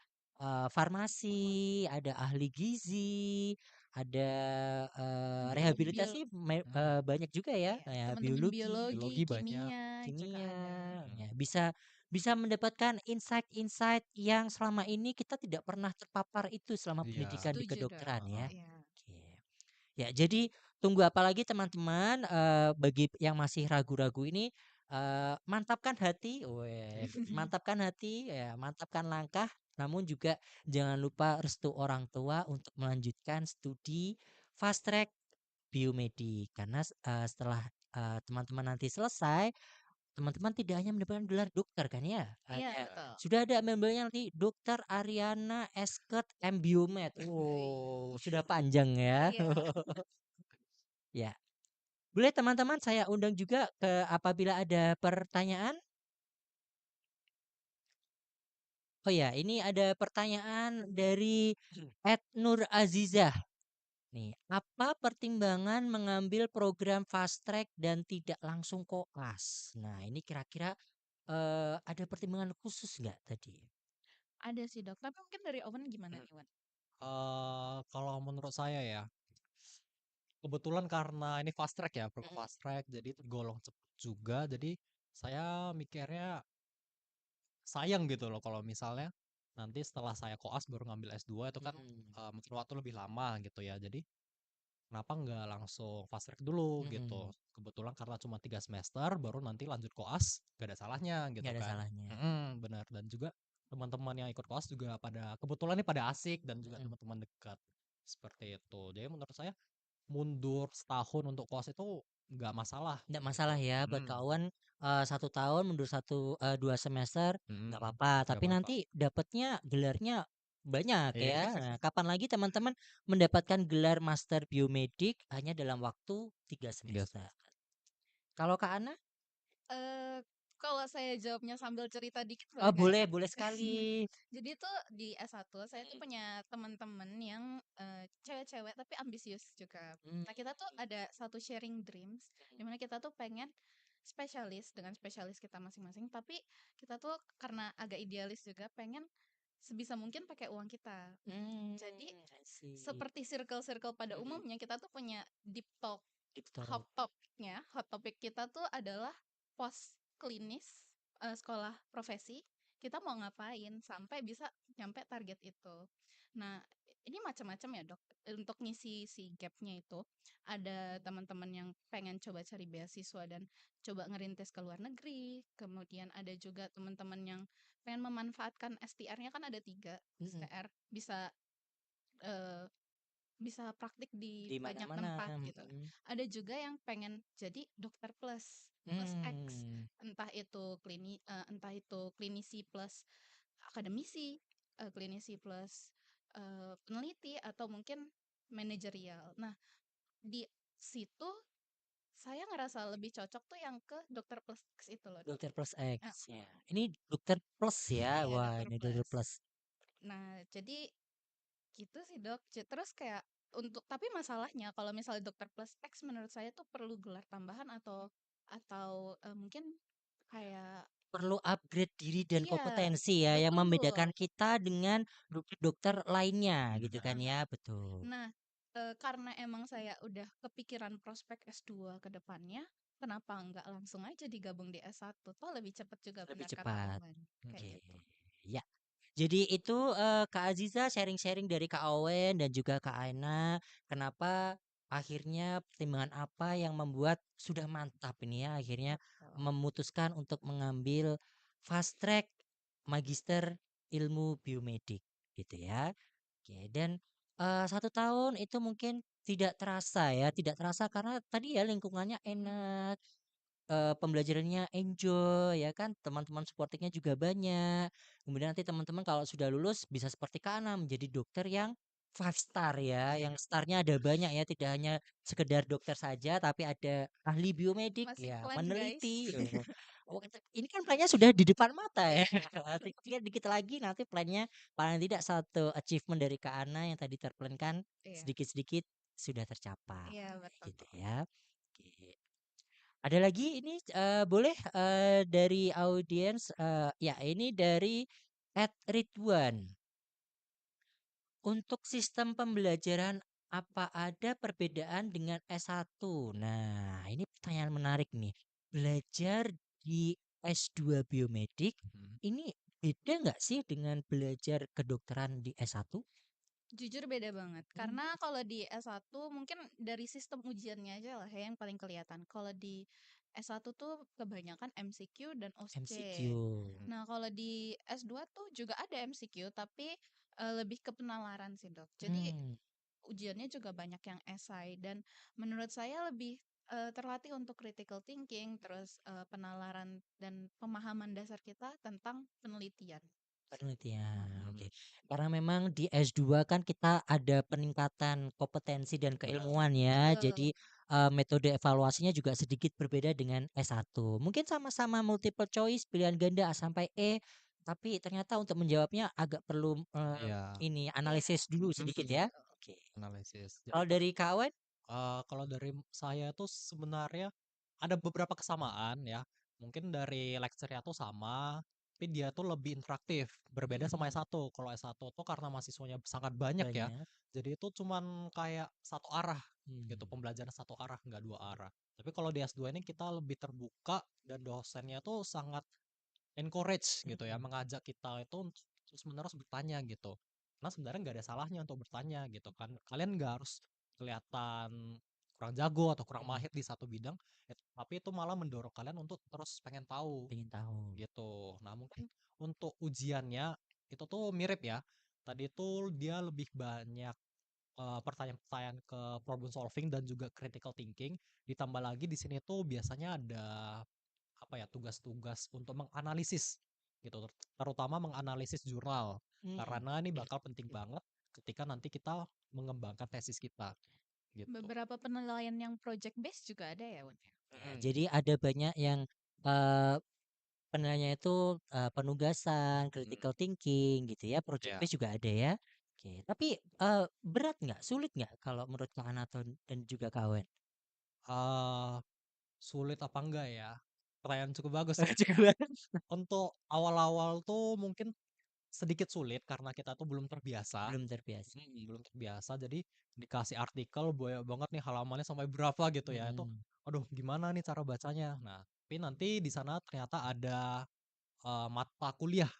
farmasi, ada ahli gizi, ada Bio rehabilitasi Mhm. banyak juga ya, Iya, kayak teman-teman biologi, biologi, Biologi banyak. kimia juga kimia, ada. Mhm. ya bisa bisa mendapatkan insight-insight yang selama ini kita tidak pernah terpapar itu selama Iya. pendidikan di Setuju kedokteran dong. ya. Heeh. Iya. Oke. Ya, jadi tunggu apa lagi teman-teman, bagi yang masih ragu-ragu ini, mantapkan hati, mantapkan hati, ya mantapkan langkah, namun juga jangan lupa restu orang tua untuk melanjutkan studi fast track biomedik. Karena setelah, teman-teman nanti selesai, teman-teman tidak hanya mendapatkan gelar dokter kan ya, Iya, ada betul. sudah ada labelnya nanti Dokter Ariana Esket M Biomed. Wih. Wow, sudah panjang ya. Iya. Ya, boleh teman-teman saya undang juga ke apabila ada pertanyaan. Oh ya, ini ada pertanyaan dari Nur Azizah. Nih, apa pertimbangan mengambil program fast track dan tidak langsung koas? Nah, ini kira-kira ada pertimbangan khusus nggak tadi? Ada sih, Dok. Tapi mungkin dari Owen gimana Mhm. nih, Wan? Kalau menurut saya ya, kebetulan karena ini fast track ya, program Mhm, fast track, jadi tergolong cepet juga. Jadi saya mikirnya sayang gitu loh kalau misalnya nanti setelah saya koas baru ngambil S2 itu kan mhm, mungkin waktu lebih lama gitu ya. Jadi kenapa nggak langsung fast track dulu gitu. mhm. Kebetulan karena cuma 3 semester baru nanti lanjut koas gak ada salahnya Nggak gitu ada kan. salahnya. Benar. Dan juga teman-teman yang ikut koas juga pada kebetulan nih pada asik dan juga Mhm. teman-teman dekat seperti itu. Jadi menurut saya mundur setahun untuk koas itu nggak masalah Nggak gitu. masalah ya buat Mm, kawan 1 tahun mundur 2 semester nggak mm, apa-apa. nggak Tapi apa-apa. nanti dapatnya gelarnya banyak Iya. ya. Nah, kapan lagi teman-teman mendapatkan gelar Master Biomedik hanya dalam waktu 3 semester. 3 semester. Kalau Kak Ana? Eh, kalau saya jawabnya sambil cerita dikit Oh, boleh nggak ya? boleh, boleh sekali. Jadi tuh di S1 saya tuh Mhm. punya teman-teman yang cewek-cewek tapi ambisius juga. Mmm, Nah, kita tuh ada satu sharing dreams di mana kita tuh pengen spesialis dengan spesialis kita masing-masing, tapi kita tuh karena agak idealis juga pengen sebisa mungkin pakai uang kita. Jadi I see. seperti circle-circle pada Mhm. umumnya kita tuh punya deep talk. Deep Hot talk. topiknya, hot topik kita tuh adalah pos klinis sekolah profesi. Kita mau ngapain sampai bisa nyampe target itu. Nah, ini macam-macam ya dok. Untuk ngisi si gapnya itu, ada teman-teman yang pengen coba cari beasiswa dan coba ngerintis ke luar negeri. Kemudian ada juga teman-teman yang pengen memanfaatkan STR-nya kan ada 3 Mhm. STR. Bisa eh, bisa praktik di Di banyak mana-mana. tempat gitu. Ada juga yang pengen jadi dokter plus X, Hmm. entah itu klinisi plus akademisi, klinisi plus peneliti atau mungkin manajerial. Nah, di situ saya ngerasa lebih cocok tuh yang ke dokter plus X itu loh, Dok. Dokter plus Eh, X ya. Ini dokter plus ya. iya, Wah, dokter ini dokter plus. plus. Nah, jadi gitu sih, Dok. Terus kayak tapi masalahnya kalau misalnya dokter plus X menurut saya tuh perlu gelar tambahan atau mungkin kayak Perlu upgrade diri dan iya, kompetensi ya yang betul. membedakan kita dengan dokter-dokter lainnya gitu kan ya. Betul. Nah, karena emang saya udah kepikiran prospek S2 ke depannya, kenapa nggak langsung aja digabung di S1? Toh lebih cepat juga Lebih benar kata cepat. Owen, kayak Oke. gitu. Ya. Jadi itu Kak Aziza sharing-sharing dari Kak Owen dan juga Kak Aina. Kenapa akhirnya pertimbangan apa yang membuat sudah mantap ini ya akhirnya Betul. memutuskan untuk mengambil fast track magister ilmu biomedik gitu ya. Oke, dan 1 tahun itu mungkin tidak terasa ya, tidak terasa karena tadi ya lingkungannya enak, pembelajarannya enjoy ya kan, teman-teman supportingnya juga banyak. Kemudian nanti teman-teman kalau sudah lulus bisa seperti Kak Ana menjadi dokter yang 5 star ya, yang starnya ada banyak ya, tidak hanya sekedar dokter saja tapi ada ahli biomedik Masih ya, plan, guys. peneliti. Oh, ini kan plannya sudah di depan mata ya. Tinggal dikit lagi nanti plannya paling tidak satu achievement dari Kak Ana yang tadi terplankan Iya, sedikit-sedikit sudah tercapai iya betul. gitu ya. Oke. Ada lagi ini boleh dari audiens ya ini dari Ridwan. Untuk sistem pembelajaran apa ada perbedaan dengan S1? Nah, ini pertanyaan menarik nih. Belajar di S2 biomedik ini beda nggak sih dengan belajar kedokteran di S1? Jujur beda banget. Hmm. Karena kalau di S1 mungkin dari sistem ujiannya aja lah ya yang paling kelihatan. Kalau di S1 tuh kebanyakan MCQ dan OSCE. MCQ. Nah, kalau di S2 tuh juga ada MCQ tapi lebih ke penalaran sih, Dok. Jadi Hmm. ujiannya juga banyak yang esai dan menurut saya lebih terlatih untuk critical thinking, terus penalaran dan pemahaman dasar kita tentang penelitian. Penelitian, oke. Karena memang di S2 kan kita ada peningkatan kompetensi dan keilmuan ya. Betul. Jadi metode evaluasinya juga sedikit berbeda dengan S1. Mungkin sama-sama multiple choice, pilihan ganda A sampai E, tapi ternyata untuk menjawabnya agak perlu Iya, ini Iya, analisis dulu sedikit ya. betul. Oke. analisis. Kalau Jadi dari kawan, kalau dari saya tuh sebenarnya ada beberapa kesamaan ya. Mungkin dari lecture-nya tuh sama, tapi dia tuh lebih interaktif. Berbeda sama S1. Kalau S1 tuh karena mahasiswanya sangat banyak ya, banyak. jadi itu cuman kayak satu arah gitu, Hmm. pembelajaran satu arah, nggak dua arah. Tapi kalau di S2 ini kita lebih terbuka dan dosennya tuh sangat encourage gitu ya, Hmm. mengajak kita itu untuk terus-menerus bertanya gitu. Karena sebenarnya nggak ada salahnya untuk bertanya gitu kan. Kalian nggak harus kelihatan kurang jago atau kurang Hmm. mahir di satu bidang, tapi itu malah mendorong kalian untuk terus pengen tahu Pengen tahu. gitu. Nah, mungkin untuk ujiannya itu tuh mirip ya. Tadi itu dia lebih banyak pertanyaan-pertanyaan ke problem solving dan juga critical thinking. Ditambah lagi di sini tuh biasanya ada apa ya, tugas-tugas untuk menganalisis gitu, terutama menganalisis jurnal. Hmm. Karena ini bakal penting banget ketika nanti kita mengembangkan tesis kita gitu. Beberapa penilaian yang project based juga ada ya, Wan? Ya, jadi ada banyak yang penilaiannya itu penugasan, critical thinking gitu ya, project Ya, base juga ada ya. Oke, tapi berat nggak, sulit nggak kalau menurut Kak Anaton dan juga kawan? eh sulit apa enggak ya? Pertanyaan cukup bagus nih. Juga Untuk awal-awal tuh mungkin sedikit sulit karena kita tuh belum terbiasa. belum terbiasa. Belum terbiasa, jadi dikasih artikel banyak banget nih halamannya sampai berapa gitu ya. Itu, Mm-mm. aduh gimana nih cara bacanya? Nah, tapi nanti di sana ternyata ada mata kuliah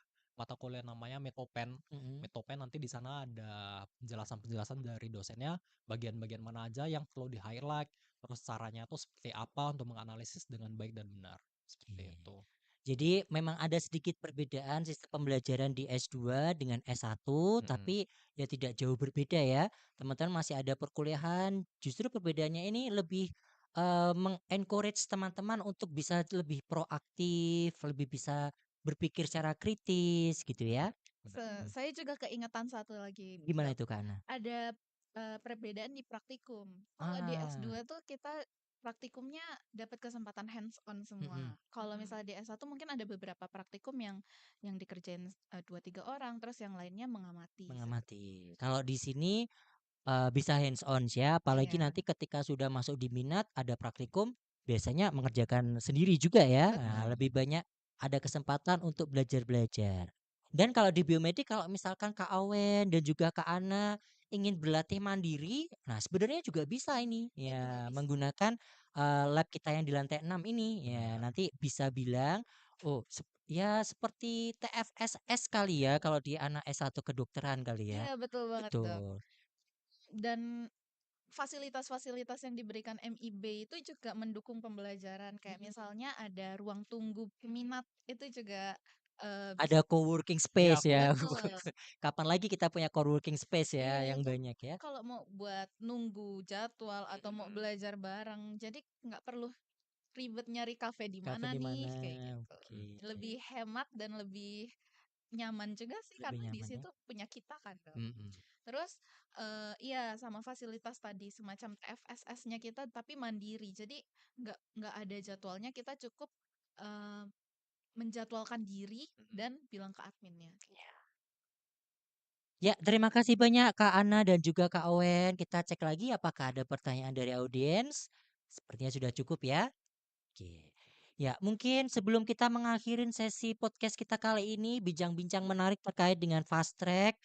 namanya Metopen. Mm-mm. Metopen nanti di sana ada penjelasan-penjelasan dari dosennya, bagian-bagian mana aja yang perlu di-highlight, terus caranya tuh seperti apa untuk menganalisis dengan baik dan benar. Seperti Oke. itu. Jadi memang ada sedikit perbedaan sistem pembelajaran di S2 dengan S1, Mm-mm. tapi ya tidak jauh berbeda ya. Teman-teman masih ada perkuliahan, justru perbedaannya ini lebih mengencourage teman-teman untuk bisa lebih proaktif, lebih bisa berpikir secara kritis gitu ya. Benar, benar. Hmm. Saya juga keingetan satu lagi, Gimana itu Kak Ana? ada, perbedaan di praktikum. Kalau di Ah, S2 tuh kita praktikumnya dapat kesempatan hands on mm-mm, semua. Kalau misalnya di S1 mungkin ada beberapa praktikum yang dikerjain, 2, 3 orang, terus yang lainnya mengamati, mengamati. Kalau di sini bisa hands on ya, apalagi iya, nanti ketika sudah masuk di minat ada praktikum, biasanya mengerjakan sendiri juga ya. Nah, betul. lebih banyak ada kesempatan untuk belajar-belajar. Dan kalau di biomedik kalau misalkan Kak Awen dan juga Kak Ana ingin berlatih mandiri, nah sebenarnya juga bisa ini Iya juga ya bisa. menggunakan lab kita yang di lantai 6 ini ya. Benar. Nanti bisa bilang, oh ya seperti TFSS kali ya kalau di anak S1 kedokteran kali ya. Iya betul banget tuh. Betul. Dan fasilitas-fasilitas yang diberikan MIB itu juga mendukung pembelajaran. Kayak misalnya ada ruang tunggu peminat, itu juga, Ada bisa co-working Iya, space ya. betul. Kapan lagi kita punya co-working space ya Iya, yang itu banyak ya. kalau mau buat nunggu jadwal atau mau belajar bareng, jadi nggak perlu ribet nyari kafe di Kafe mana di mana? nih, kayak gitu. Oke. Lebih hemat dan lebih nyaman juga sih Lebih karena di nyaman ya. situ punya kita kan tuh. Mm-mm. Terus, iya sama fasilitas tadi semacam TFSS-nya kita tapi mandiri. Jadi nggak ada jadwalnya, kita cukup, eee, menjadwalkan diri Mm-mm. dan bilang ke adminnya. Ya, terima kasih banyak Kak Ana dan juga Kak Owen. Kita cek lagi apakah ada pertanyaan dari audiens. Sepertinya sudah cukup ya. Oke. Ya, mungkin sebelum kita mengakhirin sesi podcast kita kali ini, bincang-bincang menarik terkait dengan fast track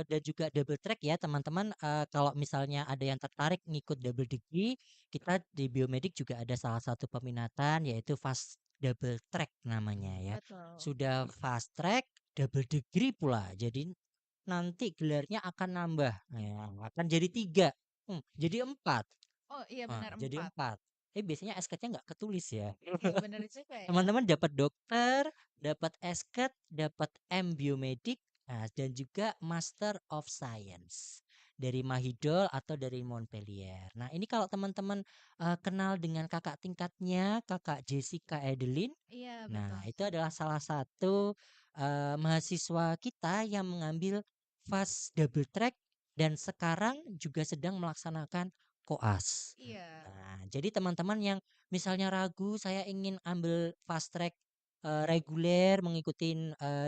dan juga double track ya, teman-teman. Kalau misalnya ada yang tertarik ngikut double degree, kita di biomedik juga ada salah satu peminatan yaitu fast double track namanya ya. Betul. Sudah fast track, double degree pula. Jadi nanti gelarnya akan nambah, ya, akan jadi 3, jadi 4. Oh iya Wah, benar jadi 4. 4. Biasanya SKT-nya nggak ketulis ya. Iya benar juga ya. Teman-teman dapat dokter, dapat SKT, dapat M biomedik, nah, dan juga Master of Science dari Mahidol atau dari Montpellier. Nah, ini kalau teman-teman kenal dengan kakak tingkatnya, Kakak Jessica Edelin. Iya betul. Nah, itu adalah salah satu mahasiswa kita yang mengambil fast double track dan sekarang juga sedang melaksanakan koas. Iya. Nah, jadi teman-teman yang misalnya ragu, saya ingin ambil fast track reguler, mengikuti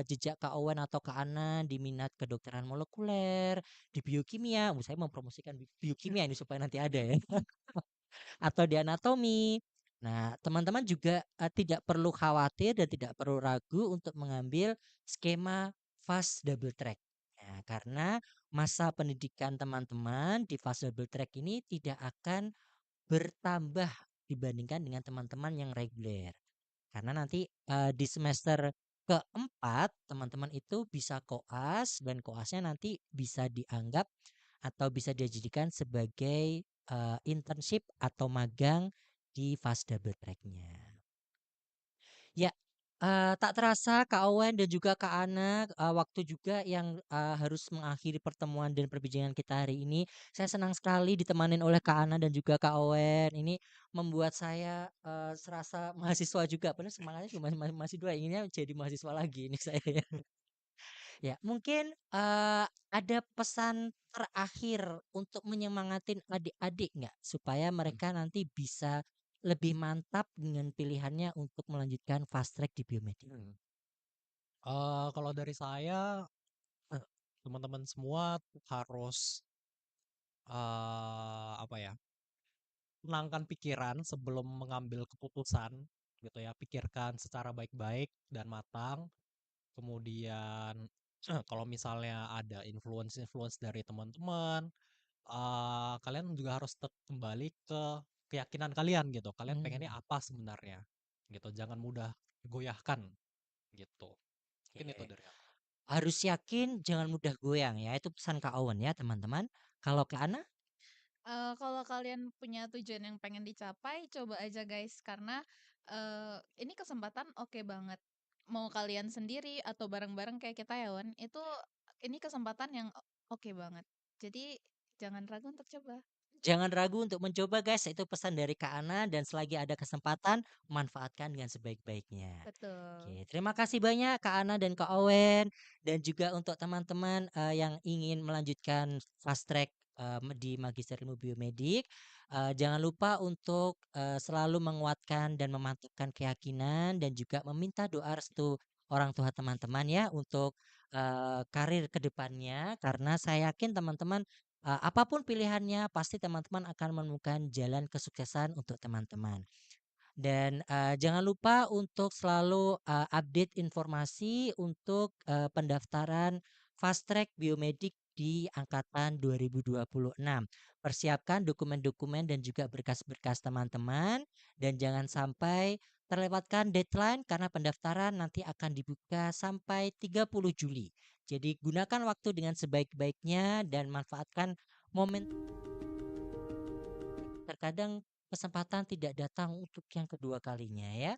jejak Kak Owen atau Kak Ana di minat kedokteran molekuler, di biokimia. Saya mempromosikan biokimia ini supaya nanti ada ya. Atau di anatomi. Nah, teman-teman juga tidak perlu khawatir dan tidak perlu ragu untuk mengambil skema fast double track. Ya, karena masa pendidikan teman-teman di fast double track ini tidak akan bertambah dibandingkan dengan teman-teman yang reguler. Karena nanti di semester keempat teman-teman itu bisa koas dan koasnya nanti bisa dianggap atau bisa dijadikan sebagai internship atau magang di fast double track-nya. Ya, tak terasa Kak Owen dan juga Kak Ana, waktu juga yang harus mengakhiri pertemuan dan perbincangan kita hari ini. Saya senang sekali ditemanin oleh Kak Ana dan juga Kak Owen. Ini membuat saya serasa mahasiswa juga. Padahal semangatnya cuma masih dua, inginnya jadi mahasiswa lagi ini saya. Ya, ya mungkin ada pesan terakhir untuk menyemangatin adik-adik nggak supaya mereka nanti bisa lebih mantap dengan pilihannya untuk melanjutkan fast track di biomedik. Mm. Kalau dari saya, eh, teman-teman semua harus apa ya, tenangkan pikiran sebelum mengambil keputusan gitu ya. Pikirkan secara baik-baik dan matang. Kemudian kalau misalnya ada influence-influence dari teman-teman, kalian juga harus kembali ke keyakinan kalian gitu. Kalian pengennya Hmm, apa sebenarnya gitu. Jangan mudah goyahkan gitu. Mungkin itu oke. dari aku. Harus yakin, jangan mudah goyang ya. Itu pesan Kak Owen ya, teman-teman. Kalau Kak Ana, Kalau kalian punya tujuan yang pengen dicapai, coba aja guys, karena Ini kesempatan oke banget. Mau kalian sendiri atau bareng-bareng kayak kita ya, Wan, ini kesempatan yang oke banget. Jadi jangan ragu untuk coba. Jangan ragu untuk mencoba guys, itu pesan dari Kak Ana dan selagi ada kesempatan, manfaatkan dengan sebaik-baiknya. Betul. Oke, terima kasih banyak Kak Ana dan Kak Owen dan juga untuk teman-teman yang ingin melanjutkan fast track di Magister Ilmu Biomedik, jangan lupa untuk selalu menguatkan dan memantapkan keyakinan dan juga meminta doa restu orang tua teman-teman ya untuk karir kedepannya karena saya yakin teman-teman apapun pilihannya, pasti teman-teman akan menemukan jalan kesuksesan untuk teman-teman. Dan jangan lupa untuk selalu update informasi untuk pendaftaran Fast Track Biomedik di angkatan 2026. Persiapkan dokumen-dokumen dan juga berkas-berkas teman-teman dan jangan sampai terlewatkan deadline karena pendaftaran nanti akan dibuka sampai 30 Juli. Jadi gunakan waktu dengan sebaik-baiknya dan manfaatkan momen. Terkadang kesempatan tidak datang untuk yang kedua kalinya ya.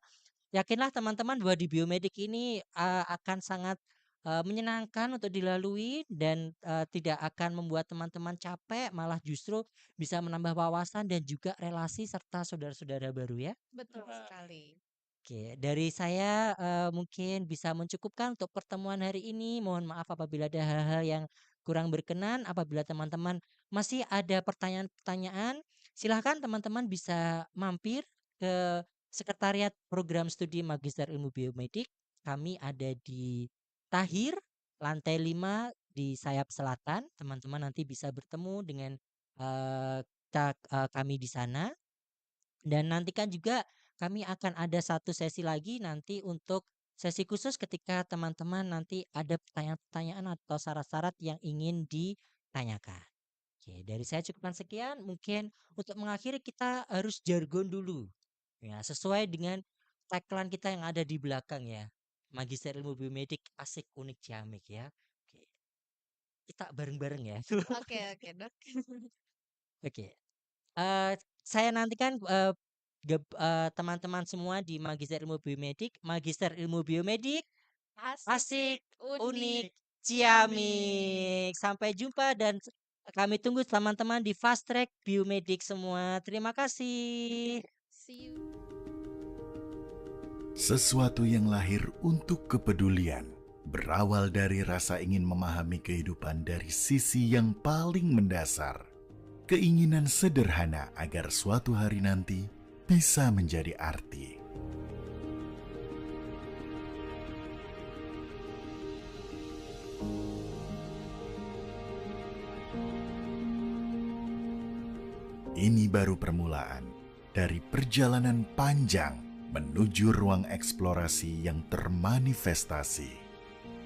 Yakinlah teman-teman bahwa di biomedik ini akan sangat menyenangkan untuk dilalui dan tidak akan membuat teman-teman capek, malah justru bisa menambah wawasan dan juga relasi serta saudara-saudara baru ya. Betul sekali. Oke, dari saya mungkin bisa mencukupkan untuk pertemuan hari ini. Mohon maaf apabila ada hal-hal yang kurang berkenan. Apabila teman-teman masih ada pertanyaan-pertanyaan, silahkan teman-teman bisa mampir ke Sekretariat Program Studi Magister Ilmu Biomedik. Kami ada di Tahir, lantai 5 di sayap selatan. Teman-teman nanti bisa bertemu dengan kami di sana. Dan nantikan juga kami akan ada satu sesi lagi nanti untuk sesi khusus ketika teman-teman nanti ada pertanyaan-pertanyaan atau syarat-syarat yang ingin ditanyakan. Oke, dari saya cukupkan sekian. Mungkin untuk mengakhiri kita harus jargon dulu. Ya, sesuai dengan tagline kita yang ada di belakang ya. Magister Ilmu Biomedik asik unik ciamik ya. Oke, kita bareng-bareng ya. Oke, oke, Dok. Oke. Saya nantikan teman-teman semua di Magister Ilmu Biomedik. Magister Ilmu Biomedik asik, unik, ciamik. Sampai jumpa dan kami tunggu teman-teman di Fast Track Biomedik semua. Terima kasih. See you. Sesuatu yang lahir untuk kepedulian, berawal dari rasa ingin memahami kehidupan dari sisi yang paling mendasar. Keinginan sederhana agar suatu hari nanti bisa menjadi arti. Ini baru permulaan dari perjalanan panjang menuju ruang eksplorasi yang termanifestasi.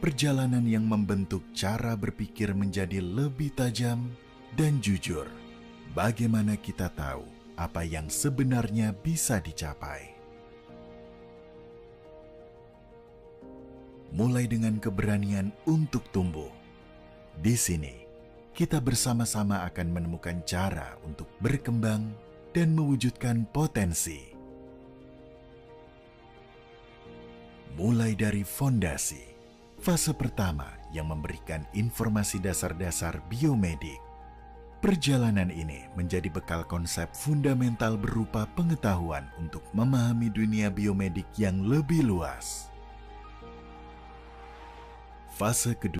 Perjalanan yang membentuk cara berpikir menjadi lebih tajam dan jujur. Bagaimana kita tahu apa yang sebenarnya bisa dicapai? Mulai dengan keberanian untuk tumbuh. Di sini, kita bersama-sama akan menemukan cara untuk berkembang dan mewujudkan potensi. Mulai dari fondasi, fase pertama yang memberikan informasi dasar-dasar biomedik. Perjalanan ini menjadi bekal konsep fundamental berupa pengetahuan untuk memahami dunia biomedik yang lebih luas. Fase kedua